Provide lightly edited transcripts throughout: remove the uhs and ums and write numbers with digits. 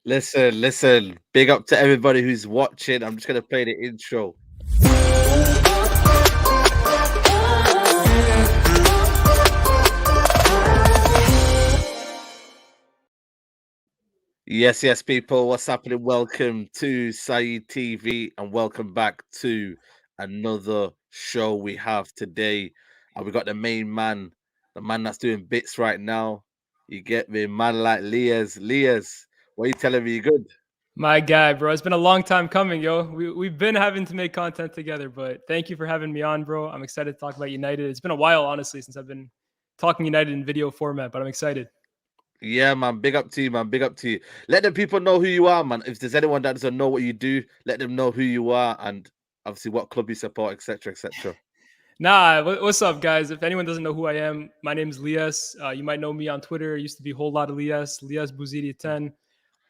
Listen. Big up to everybody who's watching. I'm just gonna play the intro. Yes, people. What's happening? Welcome to Saeed TV and welcome back to another show we have today. And we got the main man, the man that's doing bits right now. You get me, man like Leas. Leas, what are you telling me? You good? My guy, bro. It's been a long time coming, yo. We've been having to make content together, but thank you for having me on, bro. I'm excited to talk about United. It's been a while, honestly, since I've been talking United in video format, but I'm excited. Yeah, man. Big up to you, man. Big up to you. Let the people know who you are, man. If there's anyone that doesn't know what you do, let them know who you are and obviously what club you support, etc., etc. Nah, what's up, guys? If anyone doesn't know who I am, my name is Lias. You might know me on Twitter. It used to be a whole lot of Lias Bouzidi 10.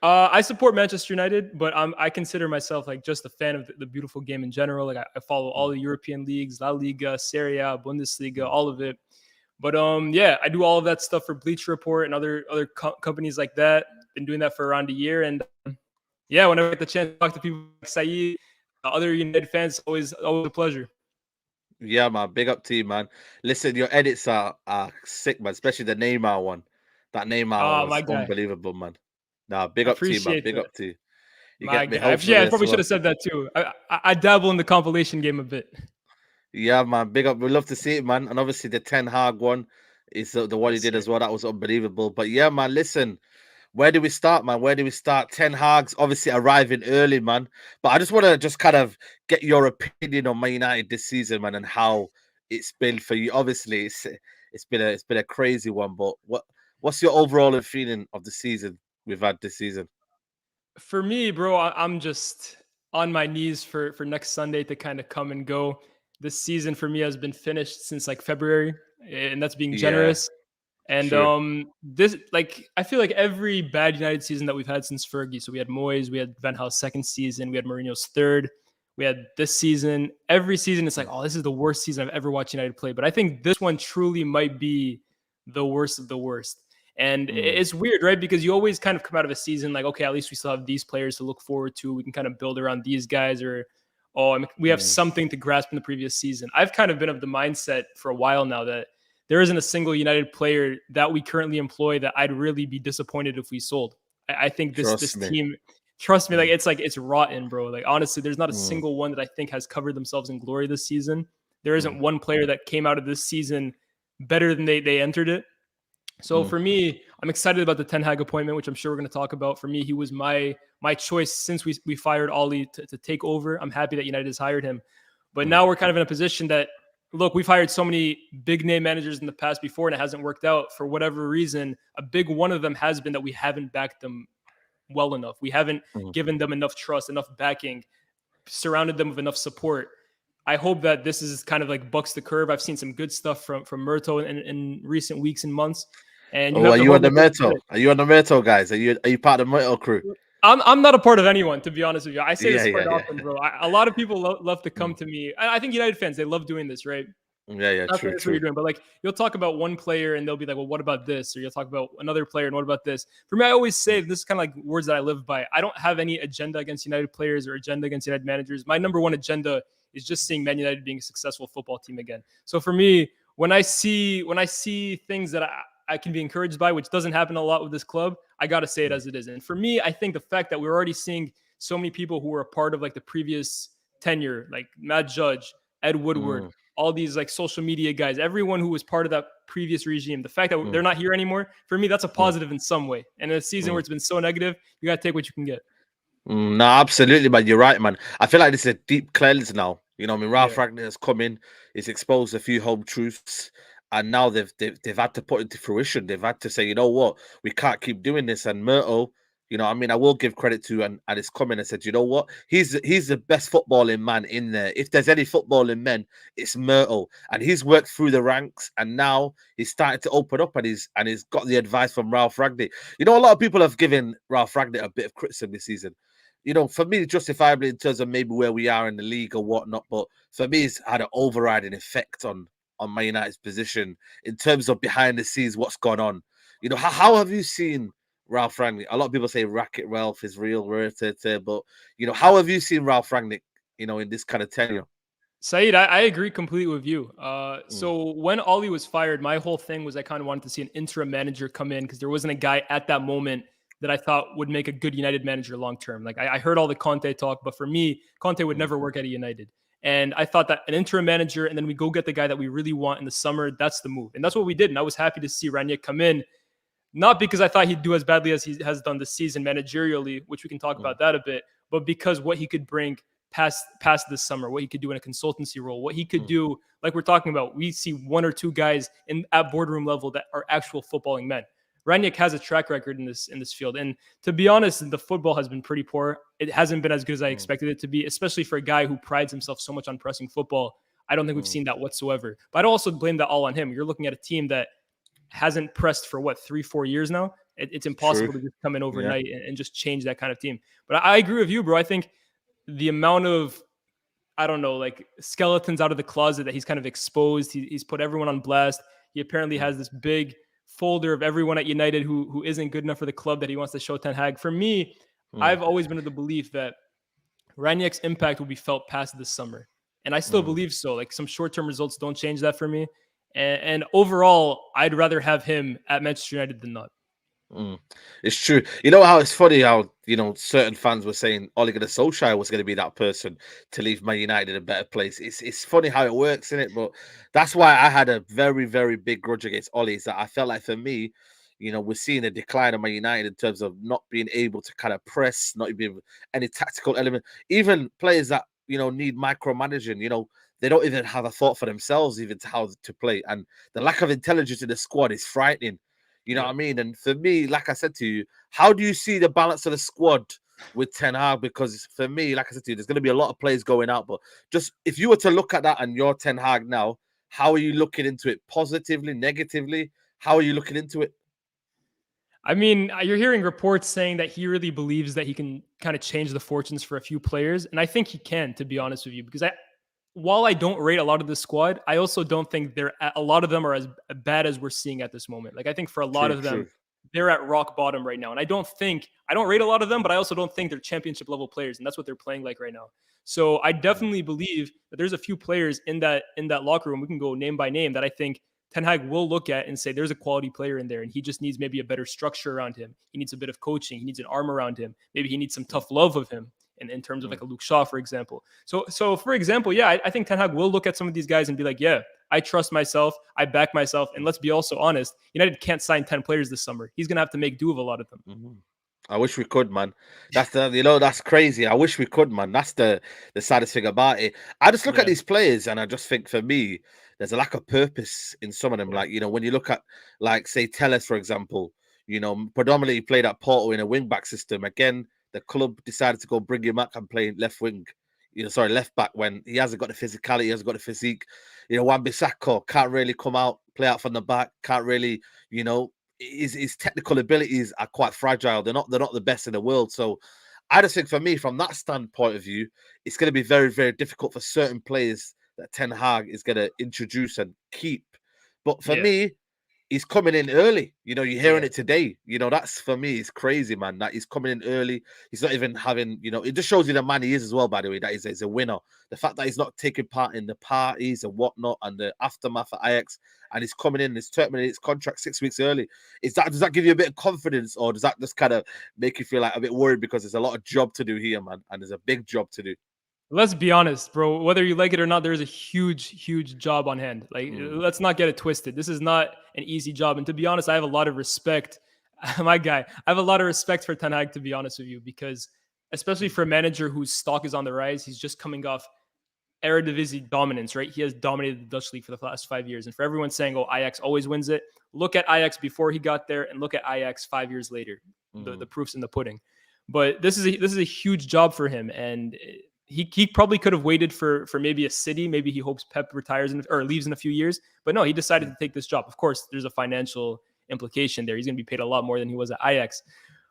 I support Manchester United, but I consider myself like just a fan of the beautiful game in general. Like I follow all the European leagues, La Liga, Serie A, Bundesliga, all of it. But yeah, I do all of that stuff for Bleacher Report and other companies like that. Been doing that for around a year, and yeah, whenever I get the chance to talk to people like Saeed, other United fans, always a pleasure. Yeah, man. Big up to you, man. Listen, your edits are sick, man. Especially the Neymar one. That Neymar one My was guy, unbelievable, man. Nah, big up to you, man. appreciate Big that. up to you. You My get me? guy, yeah, Hopefully I as probably should well. have said that too. I dabble in the compilation game a bit. Yeah, man. Big up. We love to see it, man. And obviously the Ten Hag one is the one he Yes, did sir. as well. That was unbelievable. But yeah, man. Listen. Where do we start, man? Where do we start? Ten Hag's obviously arriving early, man. But I just want to just kind of get your opinion on Man United this season, man, and how it's been for you. Obviously, it's been a crazy one. But what's your overall feeling of the season we've had this season? For me, bro, I'm just on my knees for next Sunday to kind of come and go. This season for me has been finished since like February, and that's being Yeah, generous. And true. this like I feel like every bad United season that we've had since Fergie. So we had Moyes, we had Van Gaal's second season, we had Mourinho's third, we had this season. Every season, it's like, oh, this is the worst season I've ever watched United play. But I think this one truly might be the worst of the worst. And Mm, it's weird, right? Because you always kind of come out of a season like, okay, at least we still have these players to look forward to. We can kind of build around these guys, or we have mm, something to grasp in the previous season. I've kind of been of the mindset for a while now that there isn't a single United player that we currently employ that I'd really be disappointed if we sold. I think this trust me. team, trust me, Mm, like it's rotten, bro. Like honestly, there's not a mm, single one that I think has covered themselves in glory this season. There mm, isn't one player that came out of this season better than they entered it. So mm, for me, I'm excited about the Ten Hag appointment, which I'm sure we're going to talk about. For me, he was my choice since we fired Ollie to take over. I'm happy that United has hired him. But mm. now we're kind of in a position that, look, we've hired so many big name managers in the past before and it hasn't worked out for whatever reason. A big one of them has been that we haven't backed them well enough. We haven't Mm. given them enough trust, enough backing, surrounded them with enough support. I hope that this is kind of like bucks the curve. I've seen some good stuff from Murto in recent weeks and months, and you Oh, have are to you on hold the him to his Myrtle? credit. Are you on the Myrtle, guys? Are you part of the Myrtle crew? I'm not a part of anyone, to be honest with you. I say Yeah, this yeah, quite yeah. often, bro. A lot of people love to come Mm. to me. I think United fans, they love doing this, right? Yeah, yeah, Not saying true, that's what you're true. doing, but like you'll talk about one player and they'll be like, well, what about this? Or you'll talk about another player and what about this? For me, I always say this is kind of like words that I live by. I don't have any agenda against United players or agenda against United managers. My number one agenda is just seeing Man United being a successful football team again. So for me, when I see things that I can be encouraged by, which doesn't happen a lot with this club, I gotta say it Mm, as it is. And for me, I think the fact that we're already seeing so many people who were a part of like the previous tenure, like Matt Judge, Ed Woodward, mm, all these like social media guys, everyone who was part of that previous regime, the fact that mm, they're not here anymore, for me, that's a mm, positive in some way. And in a season where mm. it's been so negative, you got to take what you can get. No, absolutely, man. You're right, man. I feel like this is a deep cleanse now. You know, I mean, Ralph Yeah. Ragnick has come in, he's exposed a few home truths, and now they've had to put it to fruition. They've had to say, you know what, we can't keep doing this. And Myrtle, you know, I mean, I will give credit to and it's coming and said, you know what, he's the best footballing man in there. If there's any footballing men, it's Myrtle, and he's worked through the ranks, and now he's started to open up, and he's got the advice from Ralph Ragnick. You know, a lot of people have given Ralph Ragnick a bit of criticism this season, you know, for me, justifiably in terms of maybe where we are in the league or whatnot. But for me, it's had an overriding effect on Man United's position in terms of behind the scenes, what's gone on. You know, how have you seen Ralph Rangnick. A lot of people say Racket Ralph is real, but how have you seen Ralph Rangnick, in this kind of tenure? Saeed, I agree completely with you. Mm, So when Ollie was fired, my whole thing was I kind of wanted to see an interim manager come in because there wasn't a guy at that moment that I thought would make a good United manager long term. Like I heard all the Conte talk, but for me, Conte would mm, never work at a United. And I thought that an interim manager, and then we go get the guy that we really want in the summer. That's the move, and that's what we did. And I was happy to see Rangnick come in, not because I thought he'd do as badly as he has done this season managerially, which we can talk mm, about that a bit, but because what he could bring past this summer, what he could do in a consultancy role, what he could mm, do, like we're talking about, we see one or two guys at boardroom level that are actual footballing men. Rangnick has a track record in this field, and to be honest, the football has been pretty poor. It hasn't been as good as I mm, expected it to be, especially for a guy who prides himself so much on pressing football. I don't think we've mm. seen that whatsoever. But I don't also blame that all on him. You're looking at a team that hasn't pressed for what 3-4 years now. It's True. impossible to just come in Yeah. overnight and just change that kind of team. But I agree with you, bro. I think the amount of, I don't know, like skeletons out of the closet that he's kind of exposed. He's put everyone on blast. He apparently Mm, has this big folder of everyone at United who isn't good enough for the club that he wants to show Ten Hag. For me, mm, I've always been of the belief that Ranieri's impact will be felt past this summer, and I still mm. believe so. Like some short-term results don't change that for me, and overall, I'd rather have him at Manchester United than not. Mm. It's true. You know how it's funny how certain fans were saying Ole Gunnar Solskjaer was going to be that person to leave Man United in a better place. It's funny how it works, isn't it? But that's why I had a very very big grudge against Ole. Is that I felt like for me, we're seeing a decline of Man United in terms of not being able to kind of press, not being any tactical element, even players that need micromanaging. They don't even have a thought for themselves, even to how to play, and the lack of intelligence in the squad is frightening. You know Yeah. what I mean? And for me, like I said to you, how do you see the balance of the squad with Ten Hag? Because for me, like I said to you, there's going to be a lot of players going out. But just if you were to look at that and you're Ten Hag now, how are you looking into it? Positively, negatively? How are you looking into it? I mean, you're hearing reports saying that he really believes that he can kind of change the fortunes for a few players, and I think he can, to be honest with you, because while I don't rate a lot of the squad, I also don't think a lot of them are as bad as we're seeing at this moment. Like I think for a lot True, of them, true. they're at rock bottom right now, and I don't rate a lot of them, but I also don't think they're championship level players, and that's what they're playing like right now. So I Mm, definitely believe that there's a few players in that locker room. We can go name by name that I think Ten Hag will look at and say there's a quality player in there, and he just needs maybe a better structure around him. He needs a bit of coaching. He needs an arm around him. Maybe he needs some mm, tough love of him in terms of mm, like a Luke Shaw, for example. So for example, yeah, I think Ten Hag will look at some of these guys and be like, yeah, I trust myself. I back myself. And mm, let's be also honest, United can't sign 10 players this summer. He's going to have to make do of a lot of them. mm. I wish we could, man. That's crazy. I wish we could, man. That's the saddest thing about it. I just look at Yeah. these players and I just think for me, there's a lack of purpose in some of them. Yeah. Like, when you look at like say Telles, for example, predominantly he played at Porto in a wing back system. Again, the club decided to go bring him back and play left wing, sorry, left back when he hasn't got the physicality, he hasn't got the physique. Wan-Bissaka can't really come out, play out from the back, can't really, you know, his technical abilities are quite fragile. They're not the best in the world. So I just think for me, from that standpoint of view, it's going to be very, very difficult for certain players that Ten Hag is going to introduce and keep. But for Yeah. me, he's coming in early. You're hearing Yeah. it today. That's for me, it's crazy, man. That he's coming in early. He's not even having, it just shows you the man he is as well, by the way, that he's a winner. The fact that he's not taking part in the parties and whatnot and the aftermath at Ajax, and he's coming in, he's terminating his contract 6 weeks early. Does that give you a bit of confidence, or does that just kind of make you feel like a bit worried because there's a lot of job to do here, man, and there's a big job to do? Let's be honest, bro. Whether you like it or not, there is a huge, huge job on hand. Like, Mm, let's not get it twisted. This is not an easy job. And to be honest, I have a lot of respect. My guy, I have a lot of respect for Ten Hag, to be honest with you, because especially for a manager whose stock is on the rise, he's just coming off Eredivisie dominance, right? He has dominated the Dutch league for the last 5 years. And for everyone saying, oh, Ajax always wins it, look at Ajax before he got there and look at Ajax 5 years later. The mm, proof's in the pudding. But this is a huge job for him. And he probably could have waited for maybe a City. Maybe he hopes Pep retires or leaves in a few years. But no, he decided mm, to take this job. Of course, there's a financial implication there. He's going to be paid a lot more than he was at Ajax.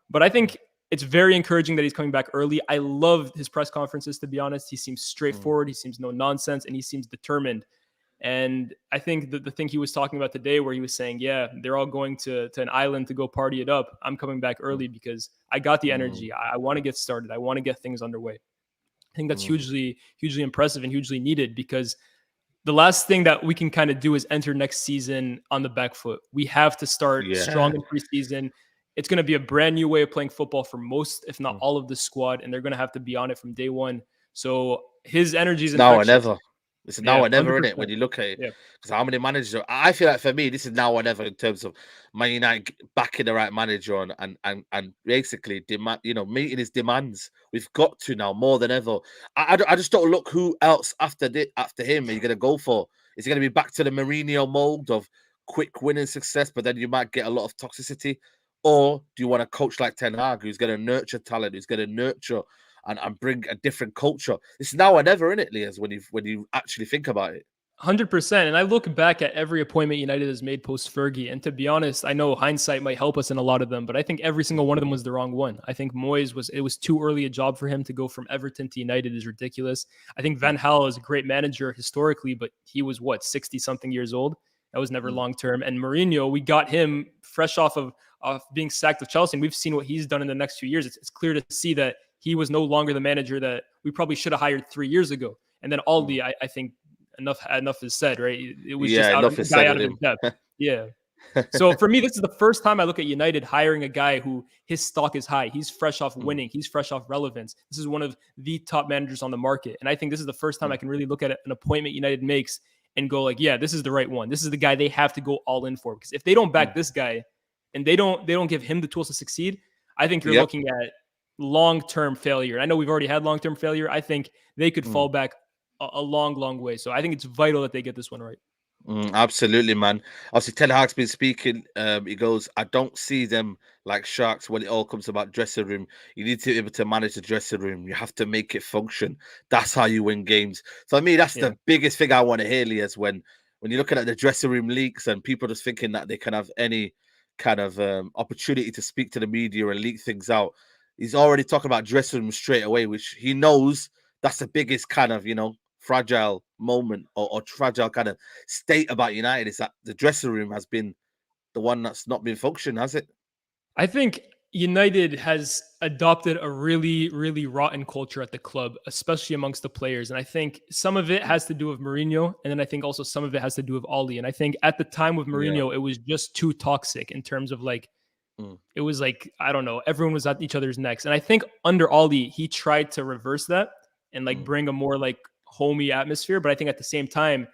But I mm, think it's very encouraging that he's coming back early. I love his press conferences, to be honest. He seems mm, straightforward. He seems no nonsense, and he seems determined. And I think the thing he was talking about today, where he was saying, yeah, they're all going to an island to go party it up. I'm coming back early because I got the energy. I want to get started. I want to get things underway. I think that's hugely impressive and hugely needed, because the last thing that we can kind of do is enter next season on the back foot. We have to start strong in preseason. It's going to be a brand new way of playing football for most, if not all of the squad, and they're going to have to be on it from day one. So his energy is now or infectious. never. It's now or never, 100%. isn't it? When you look at it, Yeah. because how many managers? I feel like for me, this is now or never in terms of Man United backing the right manager on and basically demand, meeting his demands. We've got to now more than ever. I just don't look who else after him are you going to go for? Is he going to be back to the Mourinho mold of quick winning success, but then you might get a lot of toxicity? Or do you want a coach like Ten Hag who's going to nurture talent, who's going to nurture and bring a different culture? It's now or never, isn't it, Lias, when you actually think about it? 100%. And I look back at every appointment United has made post Fergie. And to be honest, I know hindsight might help us in a lot of them, but I think every single one of them was the wrong one. I think Moyes was too early a job for him to go from Everton to United is ridiculous. I think Van Gaal is a great manager historically, but he was 60 something years old. That was never long term. And Mourinho, we got him fresh off of being sacked of Chelsea. And we've seen what he's done in the next few years. It's clear to see that he was no longer the manager that we probably should have hired 3 years ago. And then Aldi, I think enough is said, right? It was just out of his depth. Yeah. So for me, this is the first time I look at United hiring a guy who his stock is high. He's fresh off winning. He's fresh off relevance. This is one of the top managers on the market. And I think this is the first time I can really look at an appointment United makes and go like, yeah, this is the right one. This is the guy they have to go all in for. Because if they don't back this guy and they don't give him the tools to succeed, I think you're looking at long-term failure. I know we've already had long-term failure. I think they could fall back a long way. So I think it's vital that they get this one right. Absolutely, man. Obviously, Ten Hag's been speaking. He goes, I don't see them like sharks when it all comes about dressing room. You need to be able to manage the dressing room. You have to make it function. That's how you win games. So, for me, that's the biggest thing I want to hear, Lias, when you're looking at the dressing room leaks and people just thinking that they can have any kind of opportunity to speak to the media and leak things out. He's already talking about dressing room straight away, which he knows that's the biggest kind of, fragile moment or fragile kind of state about United, is that the dressing room has been the one that's not been functioning, has it? I think United has adopted a really rotten culture at the club, especially amongst the players. And I think some of it has to do with Mourinho. And then I think also some of it has to do with Oli. And I think at the time with Mourinho, it was just too toxic in terms of it was like, I don't know, everyone was at each other's necks. And I think under Oli, he tried to reverse that and bring a more homey atmosphere. But I think at the same time,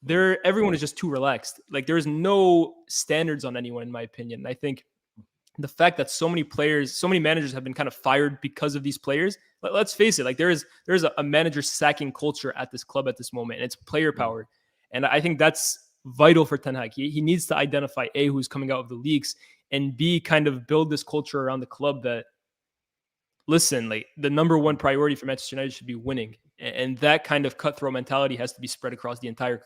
everyone is just too relaxed. There's no standards on anyone, in my opinion. And I think the fact that so many managers have been kind of fired because of these players. Let's face it, there's a manager sacking culture at this club at this moment, and it's player power. And I think that's vital for Ten Hag. He needs to identify A, who's coming out of the leaks, and B, kind of build this culture around the club that, listen, the number one priority for Manchester United should be winning. And that kind of cutthroat mentality has to be spread across the entire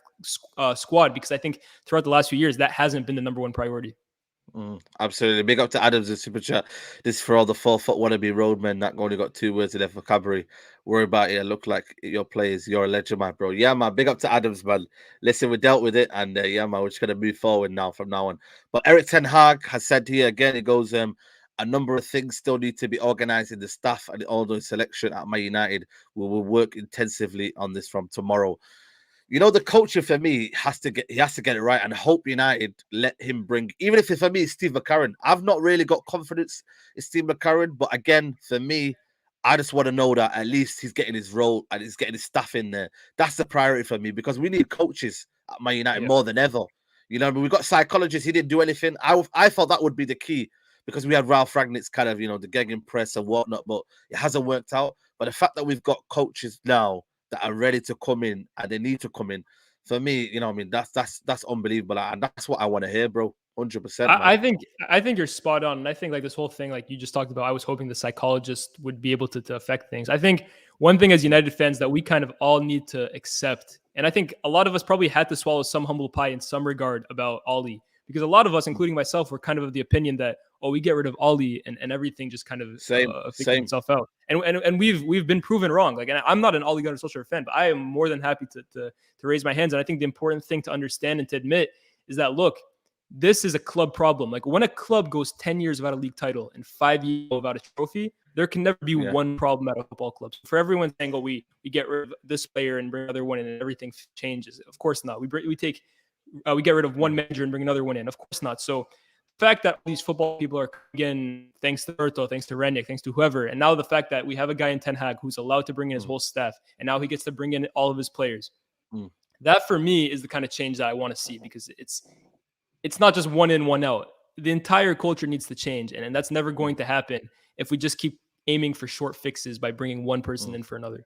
squad, because I think throughout the last few years, that hasn't been the number one priority. Absolutely. Big up to Adams in Super Chat. This is for all the 4-foot wannabe roadmen that only got 2 words in their vocabulary. Worry about it. Look like your players. You're a legend, man, bro. Yeah, man. Big up to Adams, man. Listen, we dealt with it. And yeah, man, we're just going to move forward now from now on. But Erik Ten Hag has said here again, it goes, a number of things still need to be organized in the staff and all the selection at Man United. We will work intensively on this from tomorrow. The culture for me he has to get it right, and hope United let him bring, even if for me it's Steve McCarron. I've not really got confidence in Steve McCarron, but again, for me, I just want to know that at least he's getting his role and he's getting his staff in there. That's the priority for me, because we need coaches at Man United more than ever. We've got psychologists. He didn't do anything. I thought that would be the key, because we had Ralph Rangnick's kind of, the gegenpress and whatnot, but it hasn't worked out. But the fact that we've got coaches now that are ready to come in and they need to come in, for me, that's unbelievable, and that's what I want to hear, bro. 100%. I think you're spot on, and I think this whole thing, you just talked about, I was hoping the psychologist would be able to affect things. I think one thing as United fans that we kind of all need to accept, and I think a lot of us probably had to swallow some humble pie in some regard about Oli, because a lot of us, including myself, were kind of the opinion that, oh, we get rid of Ollie and everything just kind of figures itself out. And we've been proven wrong. Like, and I'm not an Ole Gunnar Solskjaer fan, but I am more than happy to raise my hands. And I think the important thing to understand and to admit is that, look, this is a club problem. Like, when a club goes 10 years without a league title and 5 years without a trophy, there can never be one problem at a football club. So for everyone saying, oh, we get rid of this player and bring another one in and everything changes. Of course not. We get rid of one manager and bring another one in. Of course not. So the fact that these football people are, again, thanks to Erto, thanks to Rangnick, thanks to whoever, and now the fact that we have a guy in Ten Hag who's allowed to bring in his whole staff, and now he gets to bring in all of his players. That for me is the kind of change that I want to see, because it's not just one in, one out. The entire culture needs to change, and that's never going to happen if we just keep aiming for short fixes by bringing one person in for another.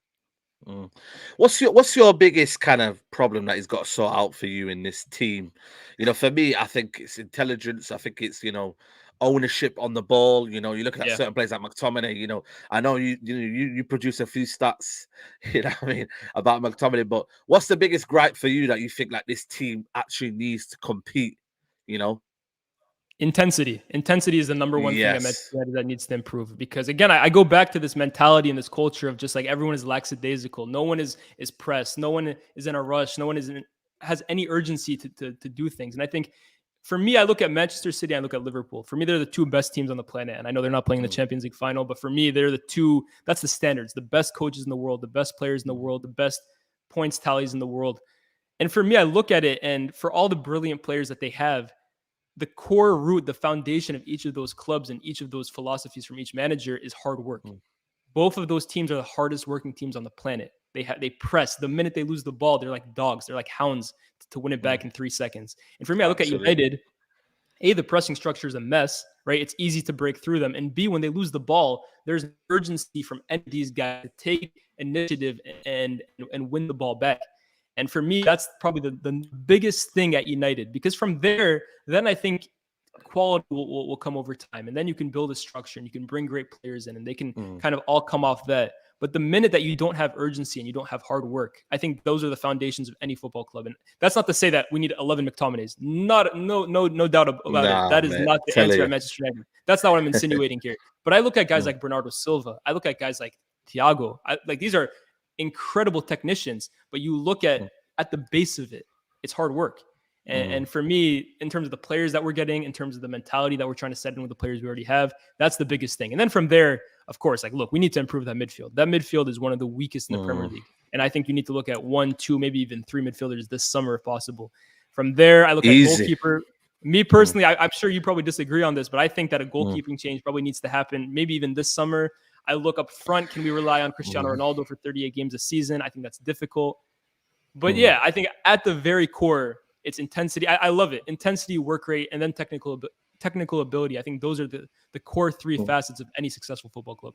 What's your biggest kind of problem that he's got to sort out for you in this team? For me, I think it's intelligence. I think it's ownership on the ball. You look at certain players like McTominay. I know you produce a few stats, about McTominay. But what's the biggest gripe for you that you think like this team actually needs to compete? Intensity is the number one thing I mentioned that needs to improve, because again, I go back to this mentality and this culture of just like everyone is lackadaisical. No one is pressed. No one is in a rush. No one has any urgency to do things. And I think for me, I look at Manchester City, I look at Liverpool. For me, they're the two best teams on the planet. And I know they're not playing the Champions League final, but for me, they're the two, that's the standards, the best coaches in the world, the best players in the world, the best points tallies in the world. And for me, I look at it, and for all the brilliant players that they have, the core root, the foundation of each of those clubs and each of those philosophies from each manager is hard work. Both of those teams are the hardest working teams on the planet. They press. The minute they lose the ball, they're like dogs. They're like hounds to win it back in 3 seconds. And for me, I look at United. A, the pressing structure is a mess, right? It's easy to break through them. And B, when they lose the ball, there's urgency from any of these guys to take initiative and win the ball back. And for me, that's probably the biggest thing at United, because from there, then I think quality will come over time. And then you can build a structure and you can bring great players in and they can kind of all come off that. But the minute that you don't have urgency and you don't have hard work, I think those are the foundations of any football club. And that's not to say that we need 11 McTominays. No doubt about it. That is not the answer at Manchester United. That's not what I'm insinuating here. But I look at guys like Bernardo Silva. I look at guys like Thiago. These are incredible technicians, but you look at the base of it, it's hard work. And for me, in terms of the players that we're getting, in terms of the mentality that we're trying to set in with the players we already have, that's the biggest thing. And then from there, of course, look, we need to improve that midfield. That midfield is one of the weakest in the Premier League. And I think you need to look at 1, 2, maybe even 3 midfielders this summer if possible. From there, I look at goalkeeper. Me personally, I'm sure you probably disagree on this, but I think that a goalkeeping change probably needs to happen maybe even this summer. I look up front. Can we rely on Cristiano Ronaldo for 38 games a season? I think that's difficult. But yeah, I think at the very core, it's intensity. I love it. Intensity, work rate, and then technical ability. I think those are the core 3 facets of any successful football club.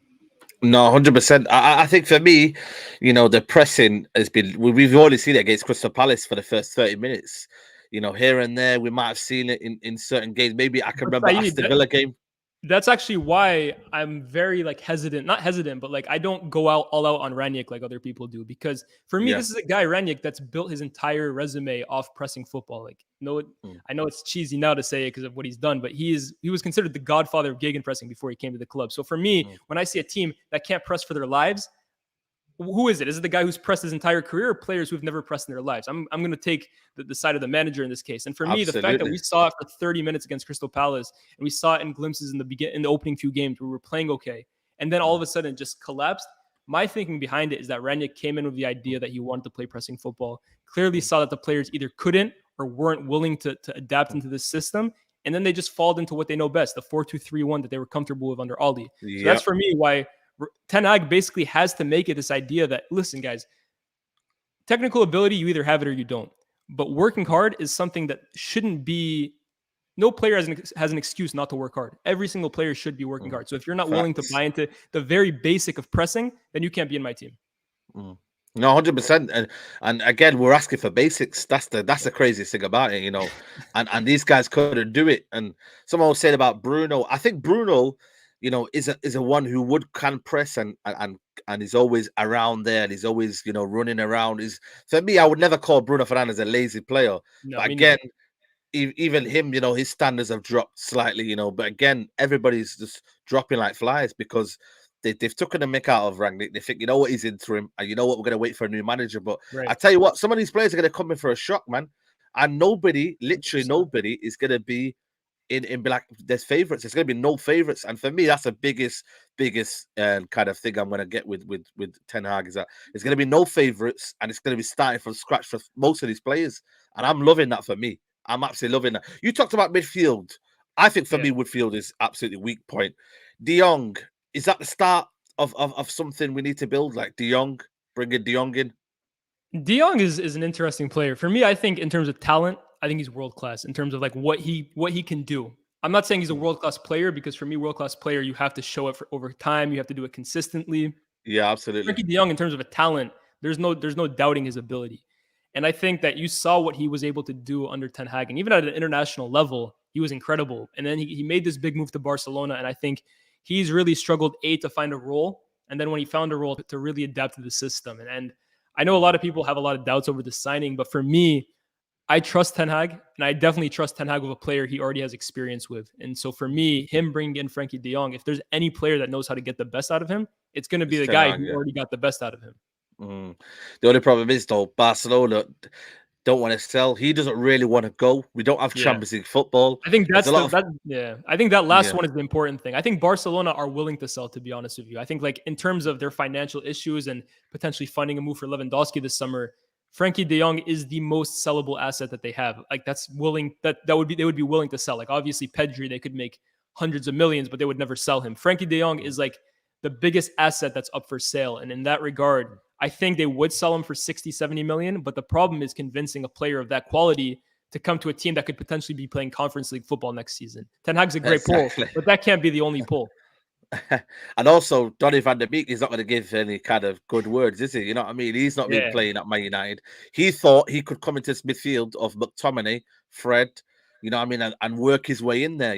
No, 100%. I think for me, the pressing has been, we've already seen it against Crystal Palace for the first 30 minutes. Here and there, we might have seen it in certain games. Maybe I can remember Aston Villa game. That's actually why I'm very not hesitant, but I don't go all out on Rangnick like other people do, because for me, this is a guy, Rangnick, that's built his entire resume off pressing football. I know it's cheesy now to say it because of what he's done, but he was considered the godfather of gegenpressing before he came to the club. So for me, when I see a team that can't press for their lives, who is it? Is it the guy who's pressed his entire career, or players who've never pressed in their lives? I'm going to take the side of the manager in this case. And for me, the fact that we saw it for 30 minutes against Crystal Palace, and we saw it in glimpses in the opening few games where we were playing okay, and then all of a sudden it just collapsed. My thinking behind it is that Rangnick came in with the idea that he wanted to play pressing football, clearly saw that the players either couldn't or weren't willing to adapt into this system, and then they just fall into what they know best, the 4-2-3-1 that they were comfortable with under Ollie. So that's for me why Ten Hag basically has to make it this idea that, listen, guys, technical ability, you either have it or you don't. But working hard is something that shouldn't be, no player has an excuse not to work hard. Every single player should be working hard. So if you're not willing to buy into the very basic of pressing, then you can't be in my team. No, 100%. And again, we're asking for basics. That's the craziest thing about it, and these guys couldn't do it. And someone was saying about Bruno. I think Bruno, is a one who can press and he's always around there, and he's always running around. For me, I would never call Bruno Fernandes a lazy player. No, but again, even him, his standards have dropped slightly, but again, everybody's just dropping like flies because they've taken the mick out of Rangnick. They think, what, he's interim, and we're going to wait for a new manager. But Right. I tell you what, some of these players are going to come in for a shock, man. And literally 100%. nobody is going to be in black. There's favorites. There's going to be no favorites, and for me, that's the biggest kind of thing I'm going to get with Ten Hag, is that there's going to be no favorites, and it's going to be starting from scratch for most of these players, and I'm loving that. For me, I'm absolutely loving that. You talked about midfield. I think for me, midfield is absolutely weak point. De Jong, is that the start of something we need to build, like De Jong, bringing De Jong in? De Jong is an interesting player. For me, I think in terms of talent, I think he's world class in terms of like what he can do. I'm not saying he's a world class player, because for me, world class player, you have to show it for over time. You have to do it consistently. Yeah, absolutely. Frankie de Jong, in terms of a talent, there's no doubting his ability. And I think that you saw what he was able to do under Ten Hag, and even at an international level, he was incredible. And then he made this big move to Barcelona, and I think he's really struggled to find a role, and then when he found a role, to really adapt to the system. And I know a lot of people have a lot of doubts over the signing, but for me, I trust Ten Hag, and I definitely trust Ten Hag with a player he already has experience with. And so for me, him bringing in Frankie de Jong, if there's any player that knows how to get the best out of him, it's going to be the guy who already got the best out of him. The only problem is, though, Barcelona don't want to sell. He doesn't really want to go. We don't have Champions League football. I think that's I think that last one is the important thing. I think Barcelona are willing to sell, to be honest with you. I think, like, in terms of their financial issues and potentially funding a move for Lewandowski this summer, Frankie de Jong is the most sellable asset that they have. Like, they would be willing to sell. Like, obviously Pedri, they could make hundreds of millions, but they would never sell him. Frankie de Jong is like the biggest asset that's up for sale. And in that regard, I think they would sell him for 60, 70 million. But the problem is convincing a player of that quality to come to a team that could potentially be playing Conference League football next season. Ten Hag's a great pull, but that can't be the only pull. And also, Donny van der Beek is not going to give any kind of good words, is he? You know what I mean? He's not been playing at Man United. He thought he could come into this midfield of McTominay, Fred, you know what I mean, and work his way in there.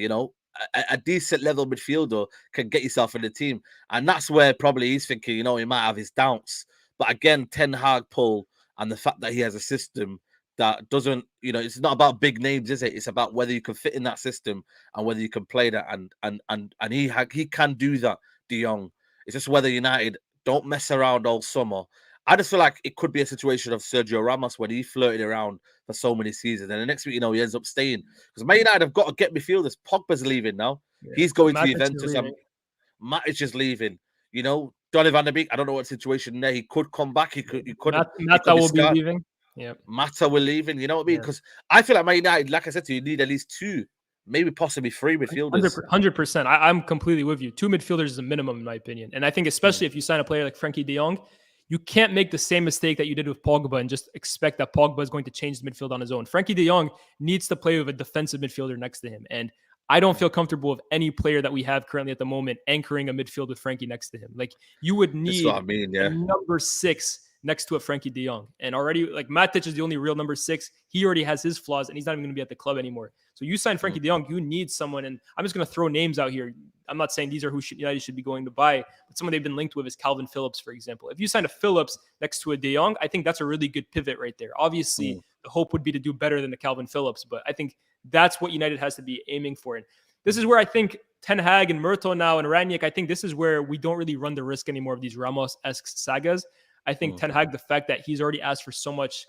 A decent level midfielder can get yourself in the team. And that's where probably he's thinking, he might have his doubts. But again, Ten Hag pull, and the fact that he has a system that doesn't, it's not about big names, is it? It's about whether you can fit in that system and whether you can play that. And he can do that, De Jong. It's just whether United don't mess around all summer. I just feel like it could be a situation of Sergio Ramos when he flirted around for so many seasons, and the next week, he ends up staying, because Man United have got to get midfielders. Pogba's leaving now. Yeah. He's going to Juventus, and Matic is leaving. Donny van der Beek, I don't know what situation there. He could come back. He could. Mata will be leaving. Yeah, Mata will leaving. You know what I mean? Because I feel like Man United, like I said to you, need at least two, maybe possibly three midfielders. 100%. I'm completely with you. Two midfielders is a minimum, in my opinion. And I think especially if you sign a player like Frankie de Jong, you can't make the same mistake that you did with Pogba and just expect that Pogba is going to change the midfield on his own. Frankie de Jong needs to play with a defensive midfielder next to him. And I don't feel comfortable with any player that we have currently at the moment anchoring a midfield with Frankie next to him. Like, you would need a number 6 next to a Frankie de Jong. And already, like, Matic is the only real number 6. He already has his flaws, and he's not even going to be at the club anymore. So you sign Frankie de Jong, you need someone. And I'm just going to throw names out here. I'm not saying these are who United should be going to buy, but someone they've been linked with is Calvin Phillips, for example. If you sign a Phillips next to a de Jong, I think that's a really good pivot right there. Obviously, the hope would be to do better than the Calvin Phillips, but I think that's what United has to be aiming for. And this is where I think Ten Hag and Murto now and Rangnick, I think this is where we don't really run the risk anymore of these Ramos-esque sagas. I think Ten Hag, the fact that he's already asked for so much,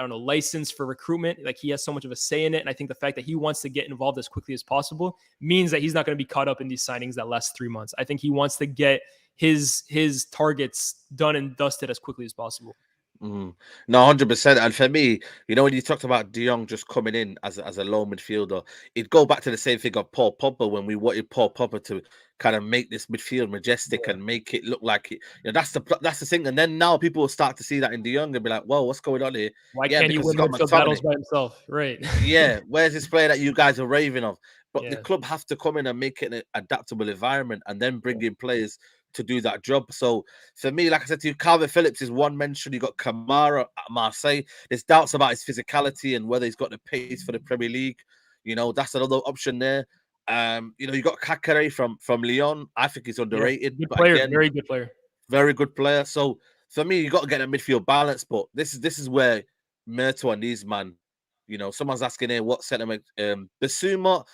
license for recruitment, like, he has so much of a say in it. And I think the fact that he wants to get involved as quickly as possible means that he's not going to be caught up in these signings that last 3 months. I think he wants to get his targets done and dusted as quickly as possible. No, 100%. And for me, when you talked about De Jong just coming in as a low midfielder, it'd go back to the same thing of Paul Pogba, when we wanted Paul Pogba to kind of make this midfield majestic and make it look like it. That's the thing. And then now people will start to see that in De Jong and be like, "Whoa, what's going on here? Why can't he win midfield battles by himself?" Right? Yeah. Where's this player that you guys are raving of? But the club have to come in and make it an adaptable environment, and then bring in players to do that job. So for me, like I said to you, Calvin Phillips is one mention. You got Kamara at Marseille. There's doubts about his physicality and whether he's got the pace for the Premier League. That's another option there. You got Kakare from Lyon. I think he's underrated. Good player, again, very good player. Very good player. So for me, you got to get a midfield balance. But this is where Murto and these man, Someone's asking here what sentiment. Basuma,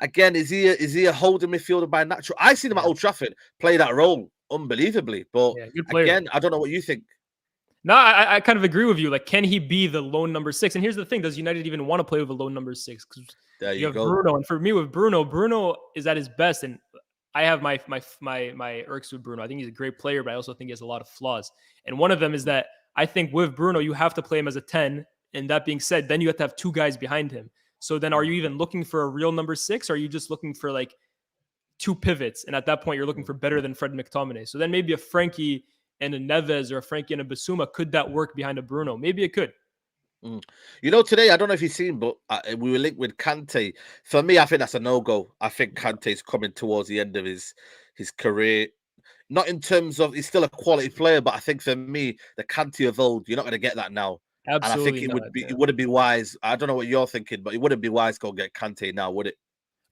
again, is he a holding midfielder by natural? I seen him at Old Trafford play that role unbelievably, but Yeah, good player. again, I don't know what you think. No, I kind of agree with you. Like, can he be the lone number 6? And here's the thing: does United even want to play with a lone number 6? Because There you you have go. Bruno, and for me, with Bruno is at his best, and I have my irks with Bruno. I think he's a great player, but I also think he has a lot of flaws. And one of them is that I think with Bruno, you have to play him as a 10. And that being said, then you have to have 2 guys behind him. So then, are you even looking for a real number 6, or are you just looking for like 2 pivots? And at that point, you're looking for better than Fred McTominay. So then maybe a Frankie and a Neves or a Frankie and a Basuma, could that work behind a Bruno? Maybe it could. Today, I don't know if you've seen, but we were linked with Kante. For me, I think that's a no-go. I think Kante's coming towards the end of his career. Not in terms of he's still a quality player, but I think for me, the Kante of old, you're not going to get that now. And I think Absolutely not. it wouldn't be wise. I don't know what you're thinking, but it wouldn't be wise to go get Kante now, would it?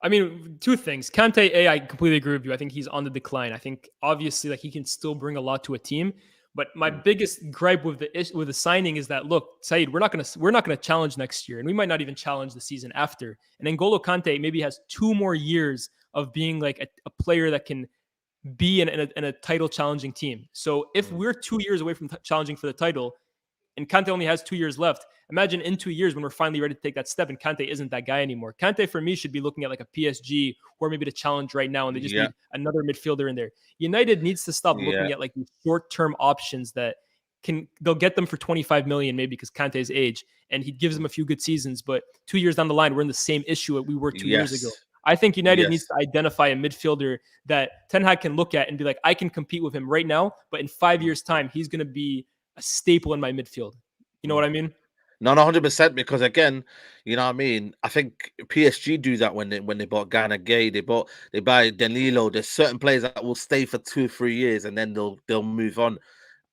I mean, 2 things. Kante, I completely agree with you. I think he's on the decline. I think obviously like he can still bring a lot to a team. But my biggest gripe with the signing is that, look, Saeed, we're not gonna challenge next year, and we might not even challenge the season after. And N'Golo Kante maybe has 2 more years of being like a player that can be in a title challenging team. So if we're 2 years away from challenging for the title, and Kante only has 2 years left, imagine in 2 years when we're finally ready to take that step and Kante isn't that guy anymore. Kante for me should be looking at like a PSG or maybe the challenge right now, and they just need another midfielder in there. United needs to stop looking at like these short-term options that they'll get them for 25 million maybe because Kante's age, and he gives them a few good seasons, but 2 years down the line, we're in the same issue that we were 2 years ago. I think United needs to identify a midfielder that Ten Hag can look at and be like, I can compete with him right now, but in 5 years' time, he's going to be a staple in my midfield. You know what I mean? No, 100%. Because again, you know what I mean. I think PSG do that when they bought Gana Gay. They buy Danilo. There's certain players that will stay for 2-3 years and then they'll move on.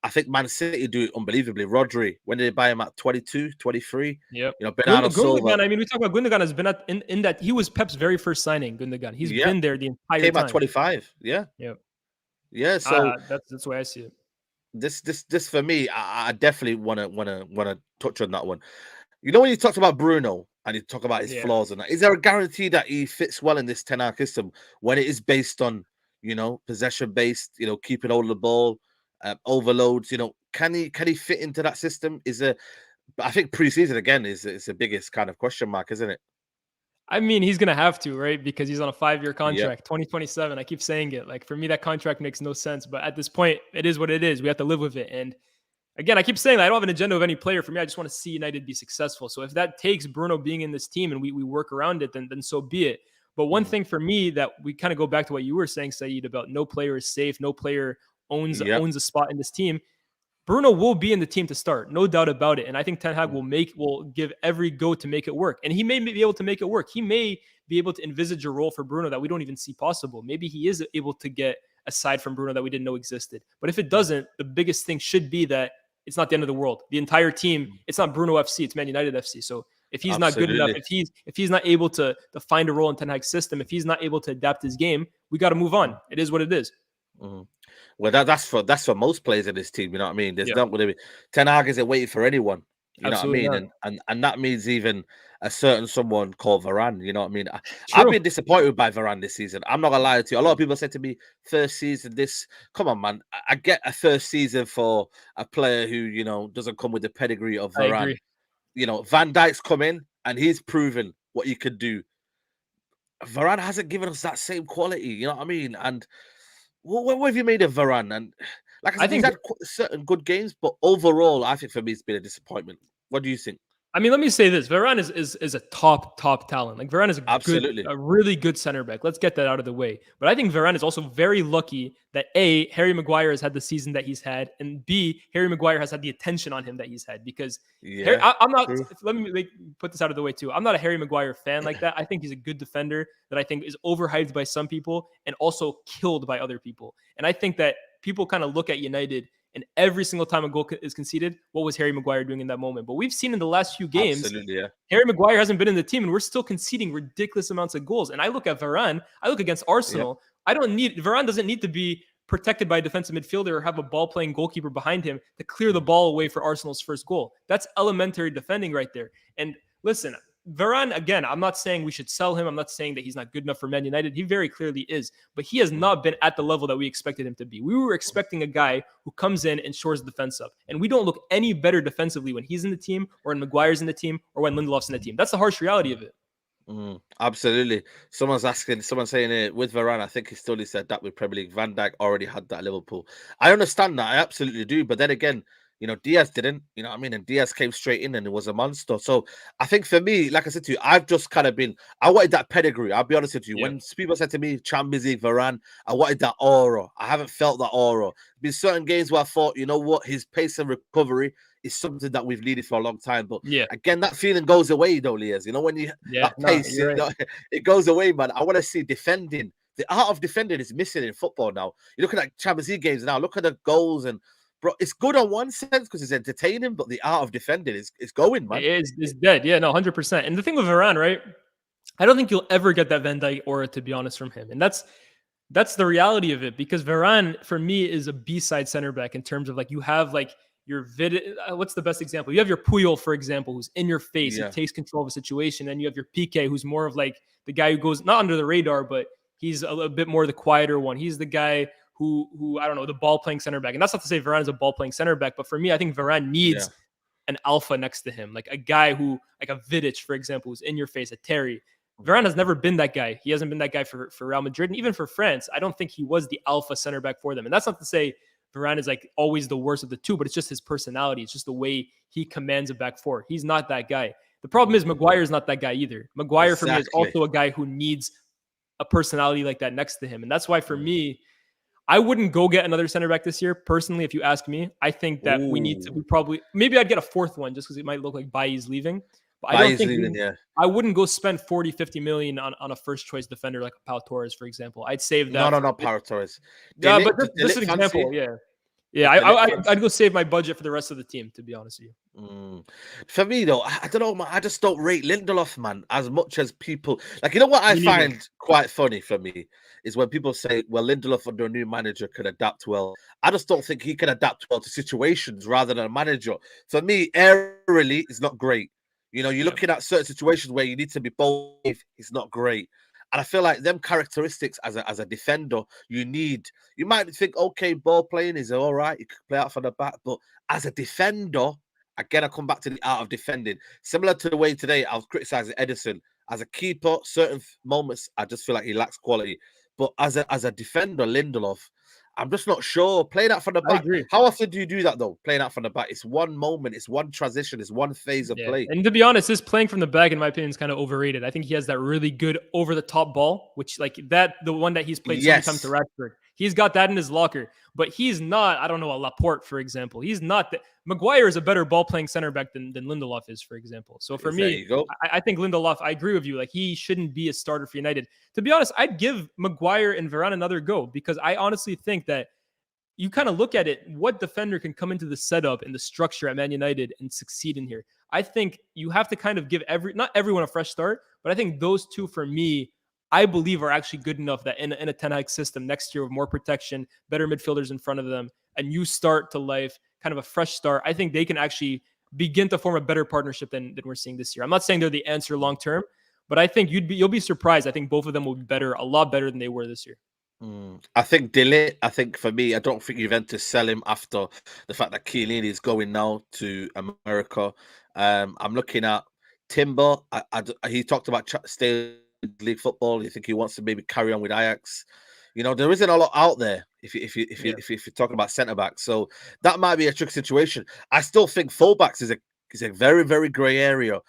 I think Man City do it unbelievably. Rodri, when did they buy him at 22, 23? Yep. Bernardo Silva. Gundogan, I mean, we talk about Gundogan has been in that he was Pep's very first signing. Gundogan, he's been there the entire Came time. at 25. Yeah. So that's the way I see it. This for me, I definitely want to touch on that one. When you talked about Bruno and you talk about his flaws and that, is there a guarantee that he fits well in this Ten Hag system when it is based on possession based, keeping hold of the ball, overloads? Can he fit into that system? I think preseason again is the biggest kind of question mark, isn't it? I mean, he's going to have to, right? Because he's on a 5-year contract, 2027. I keep saying it. Like, for me, that contract makes no sense. But at this point, it is what it is. We have to live with it. And again, I keep saying that I don't have an agenda of any player. For me, I just want to see United be successful. So if that takes Bruno being in this team and we work around it, then so be it. But one thing for me that we kind of go back to what you were saying, Saeed, about no player is safe, no player owns a spot in this team. Bruno will be in the team to start, no doubt about it. And I think Ten Hag will give every go to make it work. And he may be able to make it work. He may be able to envisage a role for Bruno that we don't even see possible. Maybe he is able to get a side from Bruno that we didn't know existed. But if it doesn't, the biggest thing should be that it's not the end of the world. The entire team, it's not Bruno FC, it's Man United FC. So if he's not good enough, if he's not able to find a role in Ten Hag's system, if he's not able to adapt his game, we got to move on. It is what it is. Well, that's for most players in this team. You know what I mean? There's not going to be Ten Hag isn't waiting for anyone. You Absolutely know what I mean? And that means even a certain someone called Varane. You know what I mean? True. I've been disappointed by Varane this season. I'm not gonna lie to you. A lot of people said to me, first season, come on, man. I get a first season for a player who doesn't come with the pedigree of Varane. I agree. Van Dijk's come in and he's proven what he could do. Varane hasn't given us that same quality. You know what I mean? And what have you made of Varane? And like I said, he's had certain good games, but overall, I think for me, it's been a disappointment. What do you think? I mean, let me say this: Varane is a top talent. Like Varane is a really good center back. Let's get that out of the way. But I think Varane is also very lucky that A, Harry Maguire has had the season that he's had, and B, Harry Maguire has had the attention on him that he's had. Because I'm not. True. Let me put this out of the way too. I'm not a Harry Maguire fan like that. I think he's a good defender that I think is overhyped by some people and also killed by other people. And I think that people kind of look at United. And every single time a goal is conceded, what was Harry Maguire doing in that moment? But we've seen in the last few games, Harry Maguire hasn't been in the team, and we're still conceding ridiculous amounts of goals. And I look at Varane, I look against Arsenal. Varane doesn't need to be protected by a defensive midfielder or have a ball-playing goalkeeper behind him to clear the ball away for Arsenal's first goal. That's elementary defending right there. And listen, Varane, again, I'm not saying we should sell him. I'm not saying that he's not good enough for Man United. He very clearly is, but he has not been at the level that we expected him to be. We were expecting a guy who comes in and shores the defense up, and we don't look any better defensively when he's in the team, or when Maguire's in the team, or when Lindelof's in the team. That's the harsh reality of it. Absolutely. Someone's saying it with Varane. I think he still needs to adapt with Premier League. Van Dijk already had that at Liverpool. I understand that. I absolutely do. But then again, Diaz didn't, I mean, and Diaz came straight in and it was a monster. So I think for me, like I said to you, I've just kind of I wanted that pedigree. I'll be honest with you. Yeah. When people said to me, Champions League, Varane, I wanted that aura. I haven't felt that aura. There's been certain games where I thought, you know what, his pace and recovery is something that we've needed for a long time. But again, that feeling goes away, though, Liaz. When that pace, it goes away, man. I want to see defending. The art of defending is missing in football now. You're looking at Champions League games now. Look at the goals and. Bro, it's good on one sense because it's entertaining, but the art of defending is going, man. It's dead. Yeah, no, 100%. And the thing with Varane, right? I don't think you'll ever get that Van Dijk aura, to be honest, from him. And that's the reality of it, because Varane, for me, is a B-side center back in terms of like you have like your what's the best example? You have your Puyol, for example, who's in your face, he takes control of a situation, and you have your Piqué, who's more of like the guy who goes not under the radar, but he's a little bit more the quieter one. He's the guy who I don't know, the ball playing center back. And that's not to say Varane is a ball playing center back, but for me, I think Varane needs an alpha next to him, like a guy who, like a Vidic, for example, who's in your face, a Terry. Varane has never been that guy. He hasn't been that guy for Real Madrid. And even for France, I don't think he was the alpha center back for them. And that's not to say Varane is like always the worst of the two, but it's just his personality. It's just the way he commands a back four. He's not that guy. The problem is Maguire is not that guy either. Maguire for me is also a guy who needs a personality like that next to him. And that's why for me, I wouldn't go get another center back this year. Personally, if you ask me, I think that maybe I'd get a fourth one just because it might look like Bailly's leaving. But I wouldn't go spend 40, 50 million on a first choice defender like Pau Torres, for example. I'd save that. No, Pau Torres. Yeah, but this is an example. Yeah. I'd go save my budget for the rest of the team, to be honest with you. For me, though, I don't know, man. I just don't rate Lindelof, man, as much as people. Like, you know what I find quite funny for me is when people say, well, Lindelof under a new manager could adapt well. I just don't think he can adapt well to situations rather than a manager. For me, aerially, it's not great. You're looking at certain situations where you need to be bold. It's not great. And I feel like them characteristics as a defender, you might think, okay, ball playing is all right. You can play out from the back. But as a defender, again, I come back to the art of defending. Similar to the way today I was criticizing Edison. As a keeper, certain moments, I just feel like he lacks quality. But as a defender, Lindelof, I'm just not sure. Playing out from the back. How often do you do that, though? Playing out from the back. It's one moment. It's one transition. It's one phase of play. And to be honest, his playing from the back, in my opinion, is kind of overrated. I think he has that really good over-the-top ball, which the one that he's played sometimes to Rashford. He's got that in his locker. But he's not, I don't know, a Laporte, for example. He's not. Maguire is a better ball-playing center back than Lindelof is, for example. So for me, I think Lindelof, I agree with you. Like, he shouldn't be a starter for United. To be honest, I'd give Maguire and Varane another go because I honestly think that you kind of look at it, what defender can come into the setup and the structure at Man United and succeed in here? I think you have to kind of give not everyone a fresh start, but I think those two, for me, I believe are actually good enough that in a Ten Hag system next year with more protection, better midfielders in front of them, a new start to life, kind of a fresh start, I think they can actually begin to form a better partnership than we're seeing this year. I'm not saying they're the answer long-term, but I think you'll be surprised. I think both of them will be better, a lot better than they were this year. I think for me, I don't think Juventus sell him after the fact that Chiellini is going now to America. I'm looking at Timber. He talked about staying in league football. You think he wants to maybe carry on with Ajax? There isn't a lot out there if you're talking about centre backs. So that might be a tricky situation. I still think fullbacks is a very, very grey area.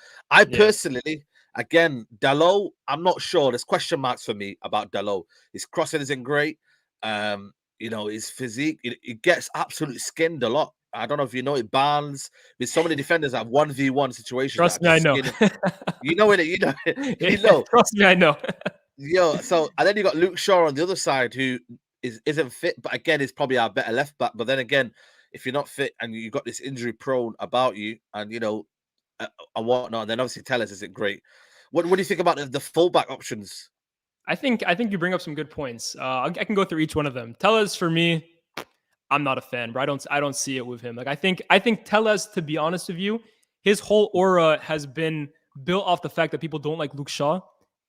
Personally. Again, Dalot, I'm not sure. There's question marks for me about Dalot. His crossing isn't great. His physique, it gets absolutely skinned a lot. I don't know if you know it. Barnes, there's so many defenders that have 1v1 situations. Trust me, I know. You know it. You know. Trust me, I know. And then you got Luke Shaw on the other side who isn't fit, but again, is probably our better left back. But then again, if you're not fit and you've got this injury prone about you, and and whatnot, and then obviously Tellez isn't great. What do you think about the fullback options? I think you bring up some good points. I can go through each one of them. Tellez, for me, I'm not a fan, bro. I don't see it with him. Like I think Tellez, to be honest with you, his whole aura has been built off the fact that people don't like Luke Shaw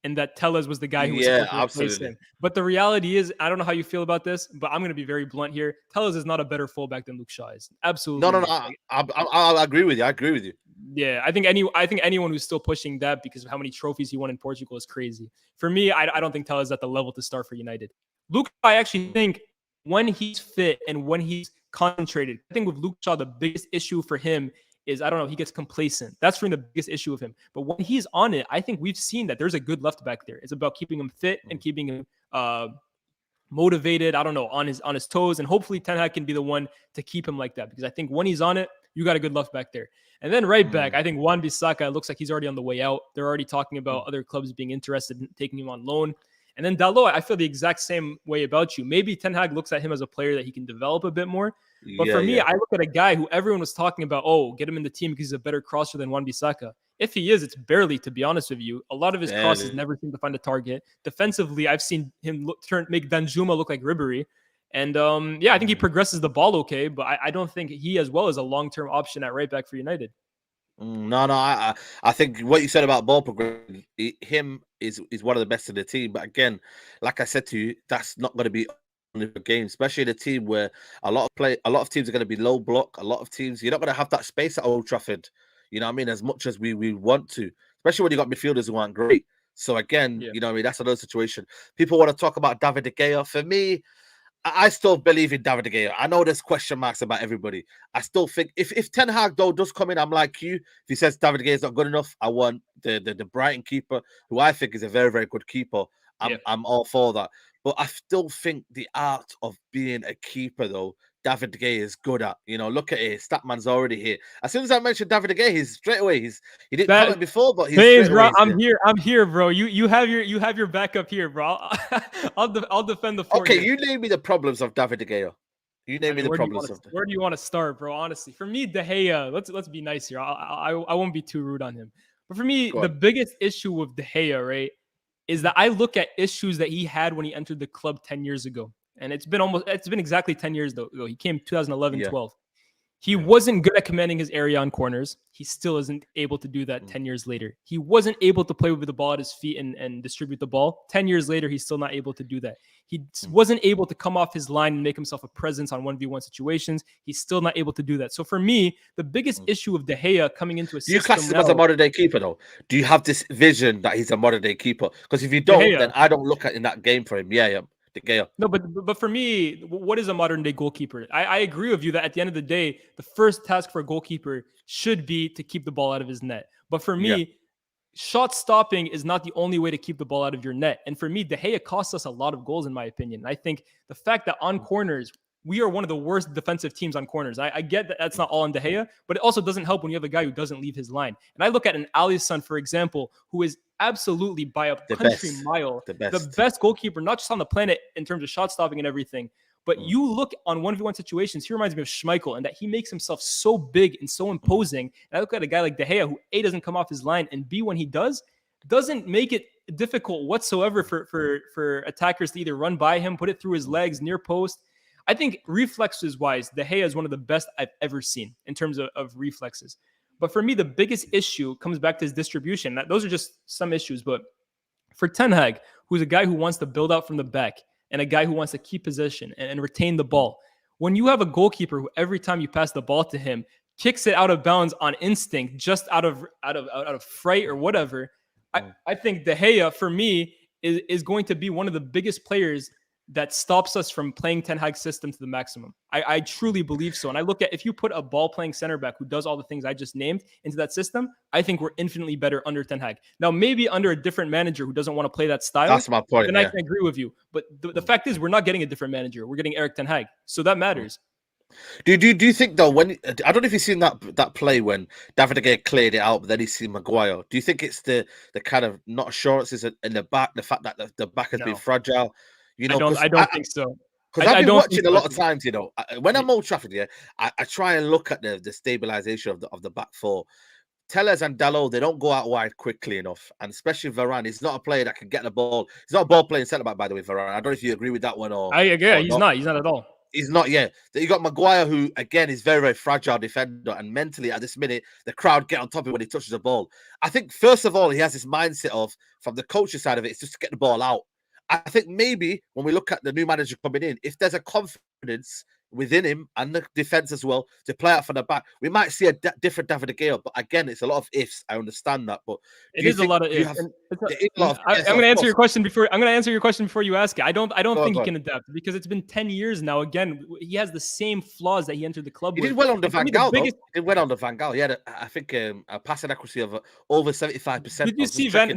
and that Tellez was the guy who was Yeah, supposed to replace absolutely. him. But the reality is, I don't know how you feel about this, but I'm going to be very blunt here. Tellez is not a better fullback than Luke Shaw is. No, Absolutely no, no. not. I agree with you. I agree with you. Yeah, I think anyone who's still pushing that because of how many trophies he won in Portugal is crazy. For me, I don't think Tellez is at the level to start for United. Luke, I actually think when he's fit and when he's concentrated, I think with Luke Shaw, the biggest issue for him is, I don't know, he gets complacent. That's for me the biggest issue of him. But when he's on it, I think we've seen that there's a good left back there. It's about keeping him fit and keeping him motivated, I don't know, on his toes. And hopefully Ten Hag can be the one to keep him like that. Because I think when he's on it, you got a good left back there. And then right back, I think Wan-Bissaka looks like he's already on the way out. They're already talking about other clubs being interested in taking him on loan. And then Dalot, I feel the exact same way about you. Maybe Ten Hag looks at him as a player that he can develop a bit more. But for me, I look at a guy who everyone was talking about, oh, get him in the team because he's a better crosser than Wan-Bissaka. If he is, it's barely, to be honest with you. A lot of his crosses never seem to find a target. Defensively, I've seen him make Danjuma look like Ribery. And I think he progresses the ball okay, but I don't think he as well is a long-term option at right back for United. No, I think what you said about ball progression, him is one of the best in the team. But again, like I said to you, that's not going to be only for games, especially in a team where a lot of teams are going to be low block. A lot of teams, you're not going to have that space at Old Trafford. You know what I mean? As much as we want to, especially when you got midfielders who aren't great. So again, you know what I mean? That's another situation. People want to talk about David De Gea. For me, I still believe in David De Gea. I know there's question marks about everybody. I still think if Ten Hag though does come in, I'm like you. If he says David De Gea is not good enough, I want the Brighton keeper, who I think is a very, very good keeper. I'm all for that. But I still think the art of being a keeper though, David De Gea is good at. You know, look at it. Statman's already here. As soon as I mentioned David De Gea, he's straight away. He didn't comment before, but he's straight away. Bro, I'm here, bro. You have your backup here, bro. I'll defend the fort. Okay, here. you name me the problems of David De Gea. You name me the problems of. Where do you want to start, bro? Honestly, for me, De Gea. Let's be nice here. I won't be too rude on him. But for me, the biggest issue with De Gea, right, is that I look at issues that he had when he entered the club 10 years ago. And it's been exactly 10 years ago. He came 2011, 12. He wasn't good at commanding his area on corners. He still isn't able to do that 10 years later. He wasn't able to play with the ball at his feet and distribute the ball. 10 years later, he's still not able to do that. He wasn't able to come off his line and make himself a presence on 1v1 situations. He's still not able to do that. So for me, the biggest issue of De Gea coming into a system. Do you class him as a modern day keeper though? Do you have this vision that he's a modern day keeper? Because if you don't, then I don't look at in that game for him. De Gea. No, but for me, what is a modern day goalkeeper? I agree with you that at the end of the day, the first task for a goalkeeper should be to keep the ball out of his net. But for me, shot stopping is not the only way to keep the ball out of your net. And for me, De Gea costs us a lot of goals, in my opinion. I think the fact that on corners, we are one of the worst defensive teams on corners. I get that that's not all on De Gea, but it also doesn't help when you have a guy who doesn't leave his line. And I look at an Alisson, for example, who is absolutely by a country mile the best goalkeeper, not just on the planet in terms of shot stopping and everything. But you look on 1v1 situations, he reminds me of Schmeichel and that he makes himself so big and so imposing. And I look at a guy like De Gea who A, doesn't come off his line, and B, when he doesn't make it difficult whatsoever for attackers to either run by him, put it through his legs, near post. I think reflexes wise, De Gea is one of the best I've ever seen in terms of reflexes. But for me, the biggest issue comes back to his distribution. Those are just some issues. But for Ten Hag, who's a guy who wants to build out from the back and a guy who wants to keep possession and retain the ball, when you have a goalkeeper who every time you pass the ball to him kicks it out of bounds on instinct, just out of fright or whatever, I think De Gea for me is going to be one of the biggest players that stops us from playing Ten Hag's system to the maximum. I truly believe so. And I look at, if you put a ball-playing center back who does all the things I just named into that system, I think we're infinitely better under Ten Hag. Now, maybe under a different manager who doesn't want to play that style. That's my point. Then I can agree with you. But the fact is, we're not getting a different manager. We're getting Erik Ten Hag. So that matters. Do you think though, when I don't know if you've seen that play when David De Gea cleared it out, but then he's seen Maguire. Do you think it's the kind of not assurances in the back, the fact that the back has been fragile? You know, I don't think so. Because I've been watching a lot of times, you know, when I'm Old Trafford, I try and look at the stabilization of the back four. Tellez and Dalot, they don't go out wide quickly enough, and especially Varane, he's not a player that can get the ball. He's not a ball playing centre back, by the way, Varane. I don't know if you agree with that one or. I agree. He's not at all. He's not yet. You got Maguire, who again is very, very fragile defender, and mentally at this minute, the crowd get on top of him when he touches the ball. I think first of all, he has this mindset of, from the coaching side of it, it's just to get the ball out. I think maybe when we look at the new manager coming in, if there's a confidence within him and the defense as well to play out from the back, we might see a different David De Gea. But again, it's a lot of ifs. I understand that, but it is a lot of ifs. I'm going to answer your question before. I'm going to answer your question before you ask it. I don't think he can adapt because it's been 10 years now. Again, he has the same flaws that he entered the club with. He did well on the Van Gaal. He did well on the Van Gaal. He had, I think, a passing accuracy of over 75%. Did you see Van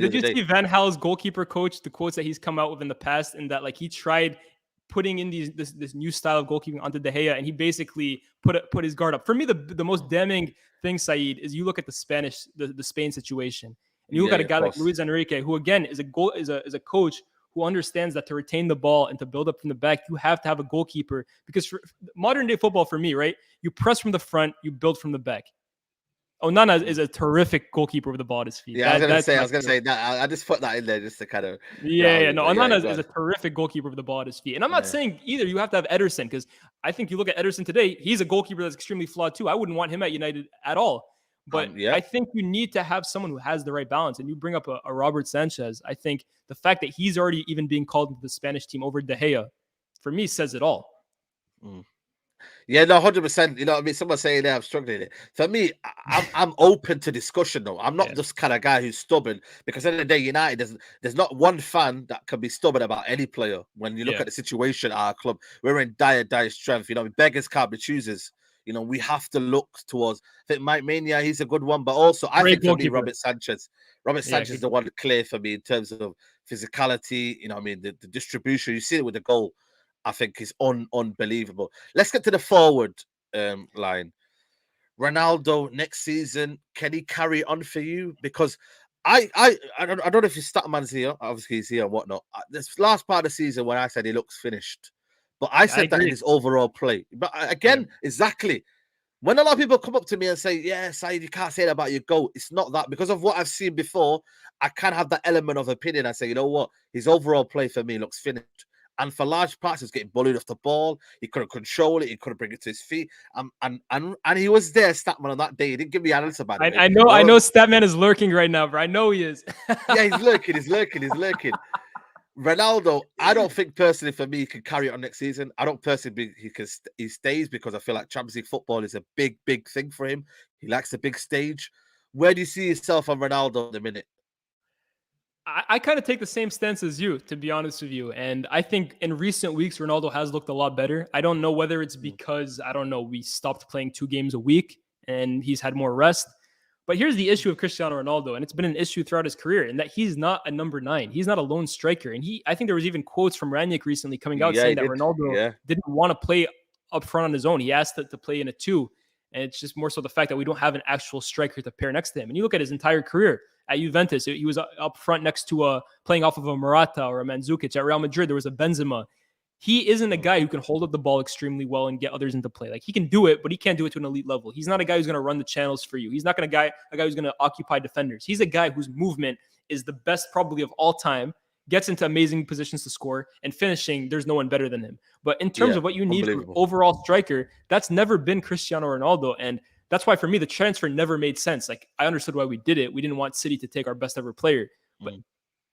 Gaal's goalkeeper coach? The quotes that he's come out with in the past, and that like he tried putting in this new style of goalkeeping onto De Gea, and he basically put his guard up. For me, the most damning thing, Saeed, is you look at the Spain situation, and you look at a guy like Luis Enrique, who again is a coach who understands that to retain the ball and to build up from the back, you have to have a goalkeeper, because for modern day football, for me, right, you press from the front, you build from the back. Onana is a terrific goalkeeper with the ball at his feet. Yeah, I was gonna say that. I just put that in there just to kind of. Onana is a terrific goalkeeper with the ball at his feet, and I'm not saying either you have to have Ederson, because I think you look at Ederson today, he's a goalkeeper that's extremely flawed too. I wouldn't want him at United at all. But I think you need to have someone who has the right balance. And you bring up a Robert Sanchez. I think the fact that he's already even being called into the Spanish team over De Gea, for me, says it all. Yeah, no, 100%. You know what I mean? Someone saying there, I'm struggling it. For me, I'm open to discussion, though. I'm not this kind of guy who's stubborn, because at the end of the day, United, there's not one fan that can be stubborn about any player. When you look at the situation at our club, we're in dire strength. You know, beggars can't be choosers. You know, we have to look towards, I think Mike Mania, he's a good one, but also I think for me, Robert Sanchez is the one clear for me in terms of physicality. You know, I mean, the distribution, you see it with the goal, I think is unbelievable. Let's get to the forward line. Ronaldo next season, can he carry on for you? Because I don't know if his stat man's here. Obviously, he's here and whatnot. This last part of the season when I said he looks finished, but I said that in his overall play. But again, exactly. When a lot of people come up to me and say, "Yeah, Saeed, you can't say that about your goal," it's not that, because of what I've seen before. I can have that element of opinion. I say, you know what, his overall play for me looks finished. And for large parts, he was getting bullied off the ball. He couldn't control it. He couldn't bring it to his feet. And he was there, Statman, on that day. He didn't give me an answer about it. I know Statman is lurking right now, bro. I know he is. Yeah, he's lurking. Ronaldo, I don't think personally for me he can carry it on next season. I don't personally think he stays, because I feel like Champions League football is a big thing for him. He likes the big stage. Where do you see yourself on Ronaldo at the minute? I kind of take the same stance as you, to be honest with you. And I think in recent weeks, Ronaldo has looked a lot better. I don't know whether it's because, we stopped playing 2 games a week and he's had more rest. But here's the issue of Cristiano Ronaldo, and it's been an issue throughout his career, in that he's not a number 9. He's not a lone striker. And I think there was even quotes from Rangnick recently coming out saying that Ronaldo didn't want to play up front on his own. He asked to play in a 2. And it's just more so the fact that we don't have an actual striker to pair next to him. And you look at his entire career at Juventus, he was up front next to playing off of a Morata or a Mandzukic. At Real Madrid, there was a Benzema. He isn't a guy who can hold up the ball extremely well and get others into play. Like, he can do it, but he can't do it to an elite level. He's not a guy who's going to run the channels for you. He's not a guy who's going to occupy defenders. He's a guy whose movement is the best probably of all time, gets into amazing positions to score, and finishing, there's no one better than him. But in terms of what you need for an overall striker, that's never been Cristiano Ronaldo. And that's why, for me, the transfer never made sense. Like, I understood why we did it. We didn't want City to take our best ever player. But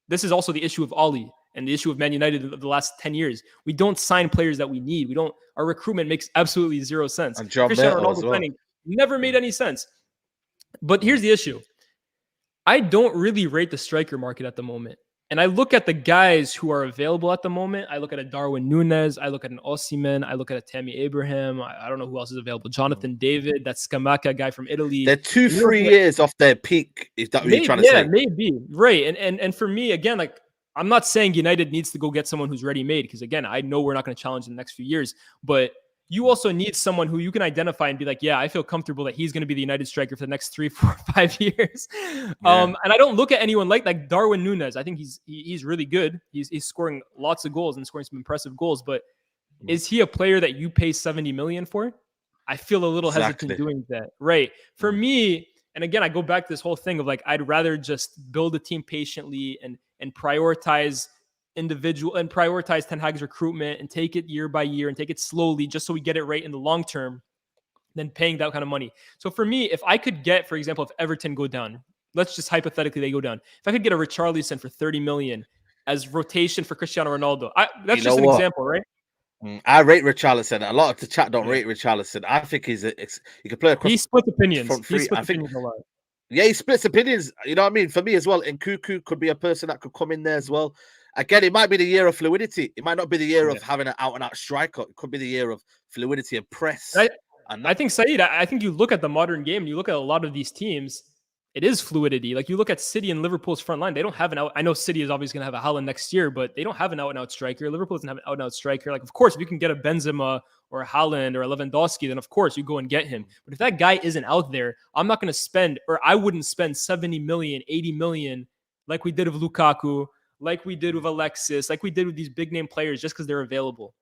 this is also the issue of Oli and the issue of Man United in the last 10 years. We don't sign players that we need. Our recruitment makes absolutely zero sense. And Cristiano Ronaldo signing never made any sense. But here's the issue. I don't really rate the striker market at the moment. And I look at the guys who are available at the moment. I look at a Darwin Núñez. I look at an Osimhen. I look at a Tammy Abraham. I don't know who else is available. Jonathan David, that Scamacca guy from Italy. They're 2-3 years off their peak. Is that what you're trying to say? Yeah, maybe. Right. And for me, again, like, I'm not saying United needs to go get someone who's ready-made, because, again, I know we're not going to challenge in the next few years. But you also need someone who you can identify and be like, yeah, I feel comfortable that he's going to be the United striker for the next 3, 4, 5 years. And I don't look at anyone like Darwin Núñez. I think he's really good. He's scoring lots of goals and scoring some impressive goals. But is he a player that you pay 70 million for? I feel a little hesitant doing that. Right. For me, and again, I go back to this whole thing of like, I'd rather just build a team patiently and prioritize individual and prioritize Ten Hag's recruitment and take it year by year and take it slowly just so we get it right in the long term than paying that kind of money. So for me, if I could get, for example, if Everton go down, let's just hypothetically they go down. If I could get a Richarlison for 30 million as rotation for Cristiano Ronaldo, that's just an example, right? I rate Richarlison. A lot of the chat don't rate Richarlison. I think he can play across. He splits opinions. Front three. I think a lot. Yeah, he splits opinions. You know what I mean? For me as well, and Cuckoo could be a person that could come in there as well. Again, it might be the year of fluidity. It might not be the year of having an out-and-out striker. It could be the year of fluidity and press. I think, Saeed, I think you look at the modern game and you look at a lot of these teams, it is fluidity. Like you look at City and Liverpool's front line, they don't have an out. I know City is obviously going to have a Haaland next year, but they don't have an out-and-out striker. Liverpool doesn't have an out-and-out striker. Like, of course, if you can get a Benzema or a Haaland or a Lewandowski, then of course you go and get him. But if that guy isn't out there, I'm not going to spend, or I wouldn't spend 70 million, 80 million like we did with Lukaku, like we did with Alexis, like we did with these big name players just because they're available.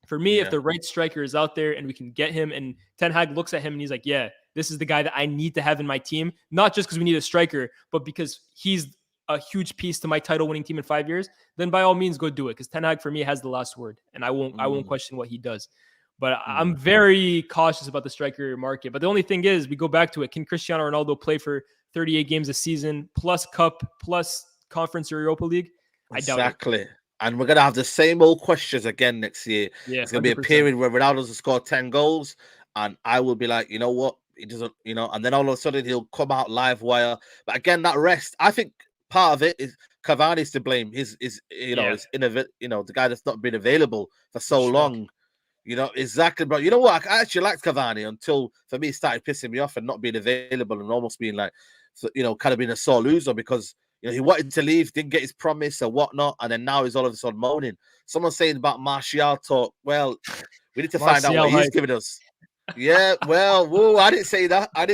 For me, if the right striker is out there and we can get him and Ten Hag looks at him and he's like, yeah, this is the guy that I need to have in my team, not just because we need a striker, but because he's a huge piece to my title winning team in 5 years, then by all means go do it. Because Ten Hag for me has the last word and I won't question what he does. But I'm very cautious about the striker market. But the only thing is we go back to it. Can Cristiano Ronaldo play for 38 games a season plus cup plus conference or Europa League? I doubt it. Exactly. And we're going to have the same old questions again next year. Yeah, it's going to be a 100%. period where Ronaldo's will score 10 goals. And I will be like, you know what? He doesn't, and then all of a sudden he'll come out live wire. But again, that rest, I think part of it is Cavani's to blame. His the guy that's not been available for so long. Exactly, bro. You know what? I actually liked Cavani until, for me, it started pissing me off and not being available and almost being like, kind of being a sore loser because, he wanted to leave, didn't get his promise or whatnot, and then now he's all of a sudden moaning. Someone's saying about Martial talk. Well, we need to find out what he's giving us. Yeah, well, whoa, I didn't say that. I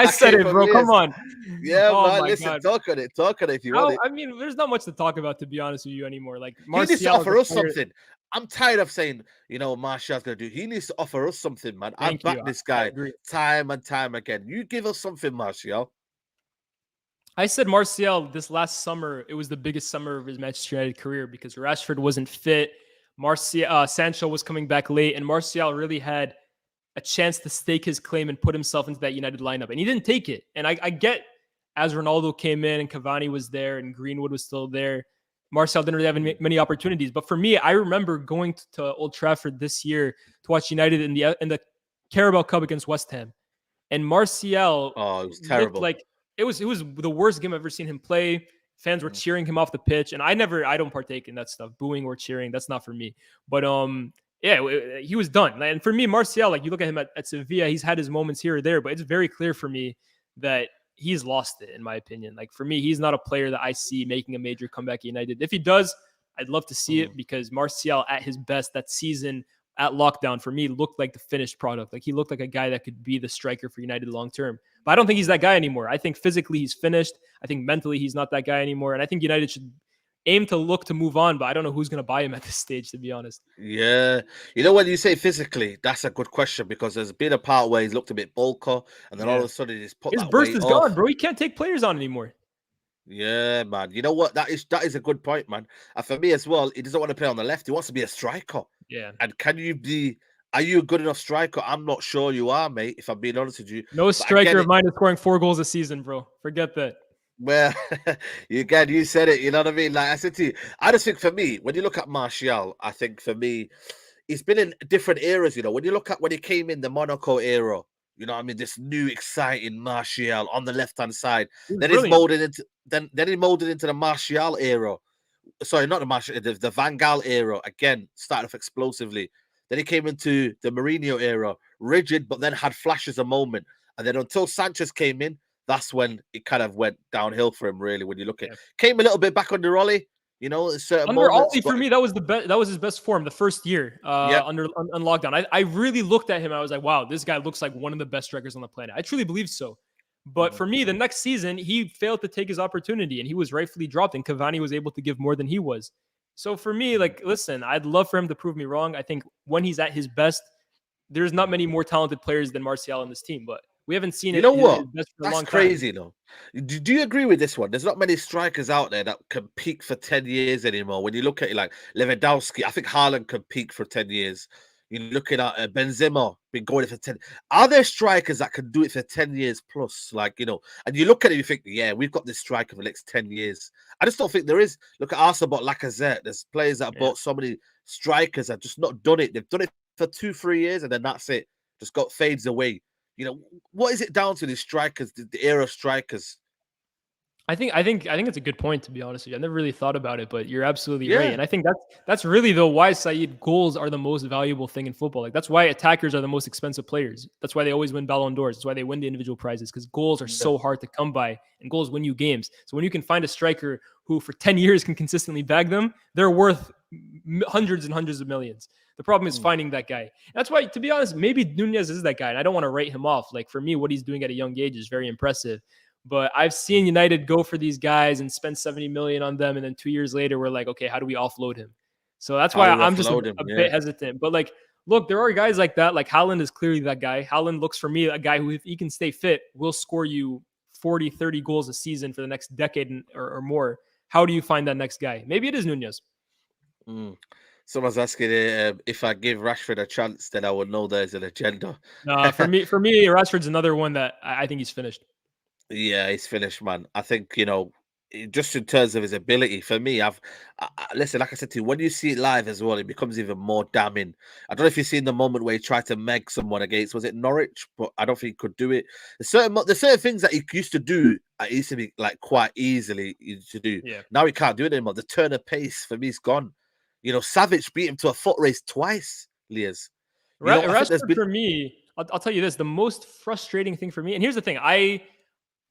said it, bro. Come on. Yeah, man, listen, talk on it if you want it. I mean, there's not much to talk about, to be honest with you, anymore. Like, Martial he needs to offer us something. I'm tired of saying, Martial's going to do. He needs to offer us something, man. I've backed this guy time and time again. You give us something, Martial. I said Martial this last summer, it was the biggest summer of his Manchester United career because Rashford wasn't fit. Sancho was coming back late, and Martial really had a chance to stake his claim and put himself into that United lineup. And he didn't take it. And I get, as Ronaldo came in and Cavani was there and Greenwood was still there, Martial didn't really have many opportunities. But for me, I remember going to Old Trafford this year to watch United in the Carabao Cup against West Ham. And Martial, it was terrible. Like it was the worst game I've ever seen him play. Fans were cheering him off the pitch. And I don't partake in that stuff, booing or cheering. That's not for me. But he was done. And for me, Martial, like you look at him at Sevilla, he's had his moments here or there, but it's very clear for me that he's lost it, in my opinion. Like for me, he's not a player that I see making a major comeback at United. If he does, I'd love to see it because Martial at his best that season at lockdown for me looked like the finished product. Like he looked like a guy that could be the striker for United long term. But I don't think he's that guy anymore. I think physically he's finished. I think mentally he's not that guy anymore. And I think United should aim to look to move on, but I don't know who's going to buy him at this stage, to be honest. Yeah. When you say physically, that's a good question because there's been a part where he's looked a bit bulky and then all of a sudden he's put his that burst weight is off. gone, bro. He can't take players on anymore. Yeah, man. You know what? That is a good point, man. And for me as well, he doesn't want to play on the left. He wants to be a striker. Yeah. And are you a good enough striker? I'm not sure you are, mate, if I'm being honest with you. No striker of mine is scoring 4 goals a season, bro. Forget that. Well, you said it, you know what I mean? Like I said to you, I just think for me, when you look at Martial, I think for me, he's been in different eras, when you look at when he came in the Monaco era, you know what I mean? This new exciting Martial on the left-hand side. Then he molded into the Martial era. Sorry, not the Martial, the Van Gaal era. Again, started off explosively. Then he came into the Mourinho era, rigid, but then had flashes of moment. And then until Sanchez came in, that's when it kind of went downhill for him, really, when you look at it. Came a little bit back under Ollie, certain under moments, Ollie, for me, that was the best. That was his best form the first year under lockdown. I really looked at him. I was like, wow, this guy looks like one of the best strikers on the planet. I truly believe so. But for me, the next season, he failed to take his opportunity and he was rightfully dropped and Cavani was able to give more than he was. So for me, like, listen, I'd love for him to prove me wrong. I think when he's at his best, there's not many more talented players than Martial in this team, but We haven't seen You it know his what? best for a That's long time. crazy, though. Do you agree with this one? There's not many strikers out there that can peak for 10 years anymore. When you look at it like Lewandowski, I think Haaland can peak for 10 years. You're looking at Benzema, been going for 10. Are there strikers that can do it for 10 years plus? Like, and you look at it, you think, yeah, we've got this striker for the next 10 years. I just don't think there is. Look at Arsenal bought Lacazette. There's players that Yeah. bought so many strikers that just not done it. They've done it for 2-3 years and then that's it. Just got fades away. What is it down to, these strikers, the era of strikers? I think it's a good point, to be honest with you. I never really thought about it, but you're absolutely right. Yeah. And I think that's really though why, Saeed, goals are the most valuable thing in football. Like that's why attackers are the most expensive players. That's why they always win Ballon d'Ors. That's why they win the individual prizes, because goals are so hard to come by and goals win you games. So when you can find a striker who for 10 years can consistently bag them, they're worth hundreds and hundreds of millions. The problem is finding that guy. That's why, to be honest, maybe Nunez is that guy. And I don't want to write him off. Like for me, what he's doing at a young age is very impressive. But I've seen United go for these guys and spend 70 million on them, and then 2 years later, we're like, okay, how do we offload him? So that's why I'm just a bit hesitant. But like, look, there are guys like that. Like Haaland is clearly that guy. Haaland looks for me a guy who, if he can stay fit, will score you 40, 30 goals a season for the next decade or more. How do you find that next guy? Maybe it is Nunez. Someone's asking if I give Rashford a chance, then I would know there's an agenda. For me, Rashford's another one that I think he's finished. Yeah, he's finished, man. I think, just in terms of his ability, for me, listen, like I said to you, when you see it live as well, it becomes even more damning. I don't know if you've seen the moment where he tried to meg someone against, was it Norwich? But I don't think he could do it. There's certain things that he used to do, it used to be like quite easily to do. Yeah. Now he can't do it anymore. The turn of pace for me is gone. Savage beat him to a foot race twice, Lias. Rashford, for me, I'll tell you this, the most frustrating thing for me, and here's the thing,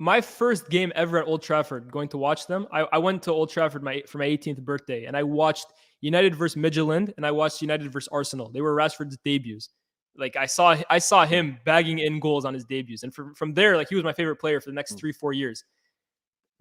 my first game ever at Old Trafford, going to watch them, I went to Old Trafford for my 18th birthday, and I watched United versus Midtjylland, and I watched United versus Arsenal. They were Rashford's debuts. Like I saw him bagging in goals on his debuts, and from there, like he was my favorite player for the next 3-4 years.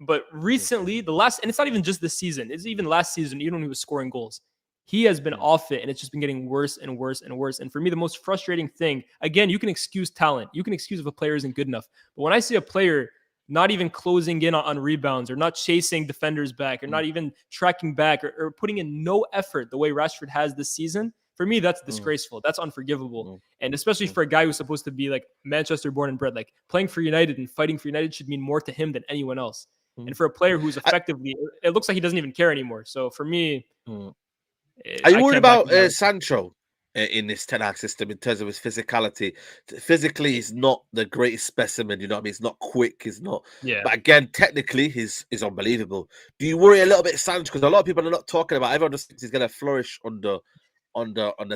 But recently, and it's not even just this season, it's even last season, even when he was scoring goals, he has been off it, and it's just been getting worse and worse and worse. And for me, the most frustrating thing, again, you can excuse talent. You can excuse if a player isn't good enough. But when I see a player not even closing in on rebounds or not chasing defenders back or not even tracking back or putting in no effort the way Rashford has this season, for me, that's disgraceful. That's unforgivable. And especially for a guy who's supposed to be like Manchester born and bred, like playing for United and fighting for United should mean more to him than anyone else. And for a player who's effectively, it looks like he doesn't even care anymore. So for me, are you worried about Sancho in this Ten Hag system in terms of his physicality? Physically, he's not the greatest specimen. You know what I mean? He's not quick. He's not. Yeah. But again, technically, he's unbelievable. Do you worry a little bit, Sancho? Because a lot of people are not talking about. Everyone just thinks he's going to flourish under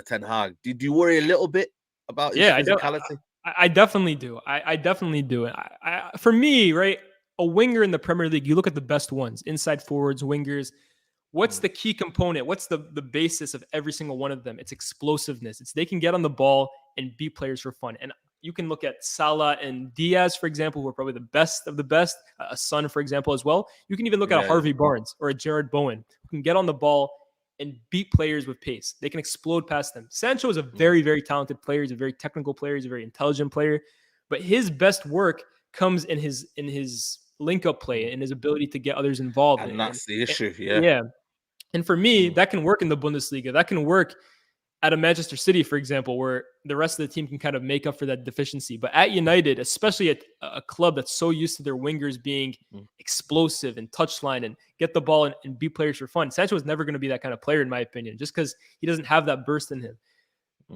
Ten Hag. Do you worry a little bit about his physicality? I definitely do. I definitely do. For me, right, a winger in the Premier League, you look at the best ones, inside forwards, wingers. What's the key component? What's the basis of every single one of them? It's explosiveness. It's they can get on the ball and beat players for fun. And you can look at Salah and Diaz, for example, who are probably the best of the best. A Son, for example, as well. You can even look at a Harvey Barnes or a Jared Bowen, who can get on the ball and beat players with pace. They can explode past them. Sancho is a very, very talented player. He's a very technical player. He's a very intelligent player. But his best work comes in his link-up play and his ability to get others involved. And that's the issue, Yeah. And for me, that can work in the Bundesliga. That can work at a Manchester City, for example, where the rest of the team can kind of make up for that deficiency. But at United, especially at a club that's so used to their wingers being explosive and touchline and get the ball and beat players for fun, Sancho is never going to be that kind of player, in my opinion, just because he doesn't have that burst in him.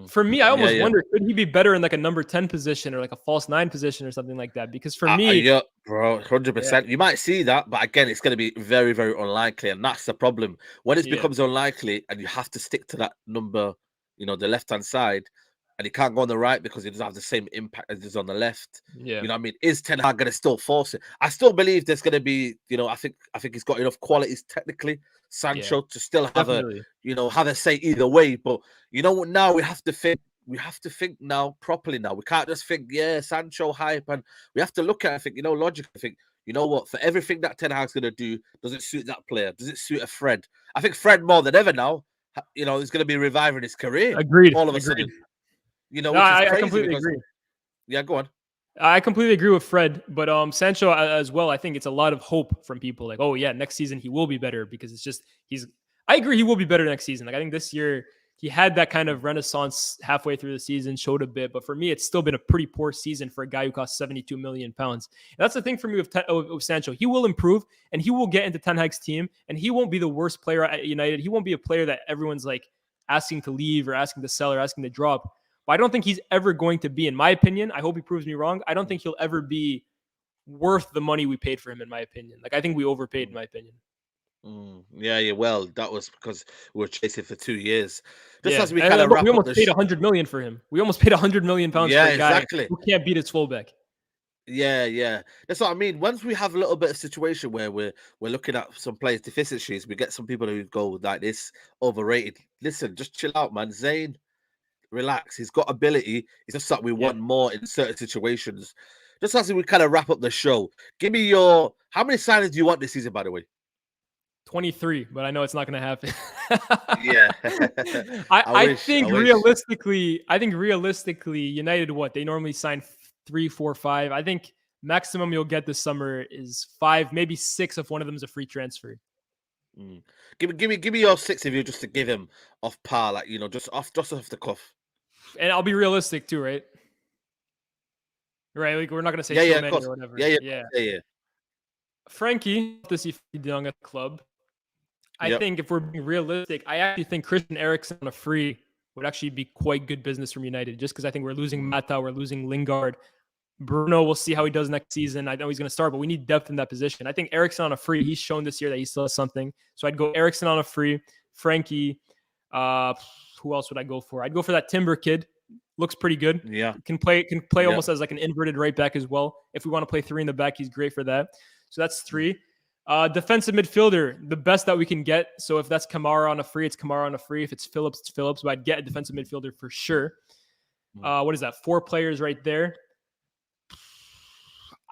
For me, I almost wonder, could he be better in like a number 10 position or like a false 9 position or something like that? Because for me... Yeah, bro, 100%. You might see that, but again, it's going to be very, very unlikely. And that's the problem. When it becomes unlikely and you have to stick to that number, the left-hand side, and he can't go on the right because he doesn't have the same impact as he does on the left. Yeah. You know what I mean? Is Ten Hag going to still force it? I still believe there's going to be, I think he's got enough qualities technically, Sancho, to still have have a say either way. But you know what? Now we have to think now properly now. We can't just think, Sancho hype, and we have to look at it, logically think, you know what, for everything that Ten Hag's going to do, does it suit that player? Does it suit a Fred? I think Fred more than ever now, is going to be reviving his career. Agreed. All of a sudden. Which is I crazy completely agree. Yeah, go on. I completely agree with Fred, but Sancho as well. I think it's a lot of hope from people. Like, oh yeah, next season he will be better because it's just he's. I agree he will be better next season. Like I think this year he had that kind of renaissance halfway through the season, showed a bit, but for me it's still been a pretty poor season for a guy who cost 72 million pounds. And that's the thing for me with Sancho. He will improve and he will get into Ten Hag's team, and he won't be the worst player at United. He won't be a player that everyone's like asking to leave or asking to sell or asking to drop. But I don't think he's ever going to be, in my opinion, I hope he proves me wrong, I don't think he'll ever be worth the money we paid for him, in my opinion. Like, I think we overpaid, in my opinion. Yeah. Well, that was because we were chasing for 2 years. Just Yeah. as we And kind of look, we wrap up almost the paid 100 million for him. We almost paid 100 million pounds for yeah, a guy exactly. who can't beat his fullback. Yeah. That's what I mean. Once we have a little bit of situation where we're looking at some players' deficiencies, we get some people who go like this overrated. Listen, just chill out, man. Zayn, relax. He's got ability. It's just that we want more in certain situations. Just as we kind of wrap up the show, give me your how many signings do you want this season, by the way? 23, but I know it's not going to happen. Yeah. I think realistically, United, what they normally sign 3, 4, 5. I think maximum you'll get this summer is 5, maybe 6 if one of them is a free transfer. Give me your 6 if you just to give him off par, like just off the cuff. And I'll be realistic too, right? Right, like we're not gonna say so many or whatever. Yeah. Frankie to see Frankie de Jong at the club. I think if we're being realistic, I actually think Christian Eriksen on a free would actually be quite good business from United, just because I think we're losing Mata, we're losing Lingard. Bruno, we'll see how he does next season. I know he's going to start, but we need depth in that position. I think Eriksen on a free, he's shown this year that he still has something. So I'd go Eriksen on a free, Frankie. Who else would I go for? I'd go for that Timber kid. Looks pretty good. Yeah. Can play almost as like an inverted right back as well. If we want to play 3 in the back, he's great for that. So that's 3. Defensive midfielder, the best that we can get. So if that's Kamara on a free, it's Kamara on a free. If it's Phillips, it's Phillips. But I'd get a defensive midfielder for sure. What is that? 4 players right there.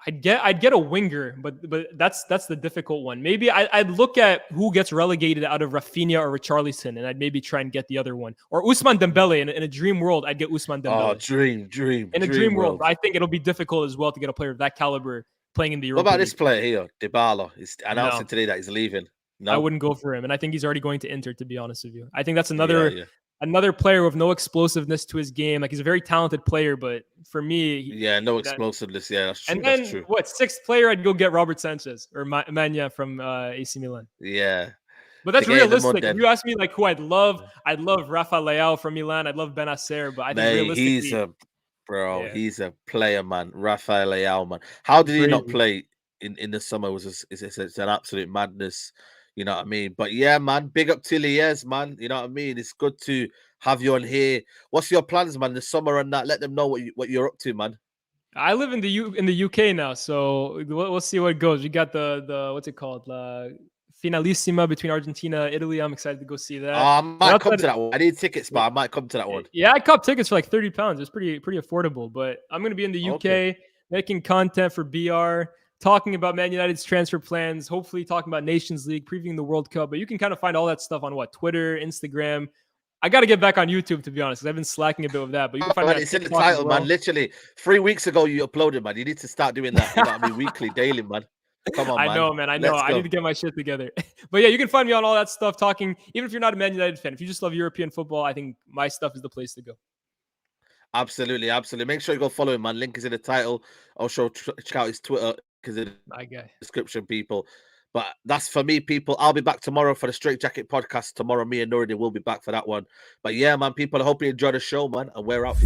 I'd get a winger, but that's the difficult one. Maybe I'd look at who gets relegated out of Rafinha or Richarlison, and I'd maybe try and get the other one. Or Ousmane Dembele. In a dream world, I'd get Ousmane Dembele. Oh, dream. In a dream world. I think it'll be difficult as well to get a player of that caliber playing in the Europa What about League. This player here, Dybala? He's announcing today that he's leaving. No, I wouldn't go for him, and I think he's already going to Inter, to be honest with you. I think that's another player with no explosiveness to his game. Like, he's a very talented player, but for me, no explosiveness. Yeah, that's true. And then that's true. What, 6th player? I'd go get Robert Sanchez or Manya from AC Milan. Yeah, but that's realistic. If you ask me, like, who I'd love Rafa Leao from Milan. I'd love Benacer, but I think realistically, he's a player, man. Rafael Leao, man. How did he not play in the summer? It's an absolute madness. You know what I mean? But yeah, man, big up to Lies, man. You know what I mean? It's good to have you on here. What's your plans, man? The summer and that. Let them know what you're up to, man. I live in the UK now, so we'll see what goes. We got the what's it called? Finalissima between Argentina, Italy. I'm excited to go see that. I might come to that one. I need tickets, but I might come to that one. Yeah, I caught tickets for like £30. It's pretty affordable. But I'm gonna be in the UK making content for BR, talking about Man United's transfer plans, hopefully talking about Nations League, previewing the World Cup. But you can kind of find all that stuff on Twitter, Instagram. I got to get back on YouTube, to be honest, because I've been slacking a bit with that. But you can find it's in the title, man. Literally 3 weeks ago you uploaded, man. You need to start doing that. You know what I mean? Weekly, daily, man. Come on, man. I know, man. I know. I need to get my shit together. But yeah, you can find me on all that stuff talking. Even if you're not a Man United fan, if you just love European football, I think my stuff is the place to go. Absolutely. Make sure you go follow him, man. Link is in the title. Also, check out his Twitter because in the description, people. But that's for me, people. I'll be back tomorrow for the Straight Jacket podcast. Tomorrow, me and Nuruddin will be back for that one. But yeah, man, people, I hope you enjoy the show, man. And we're out.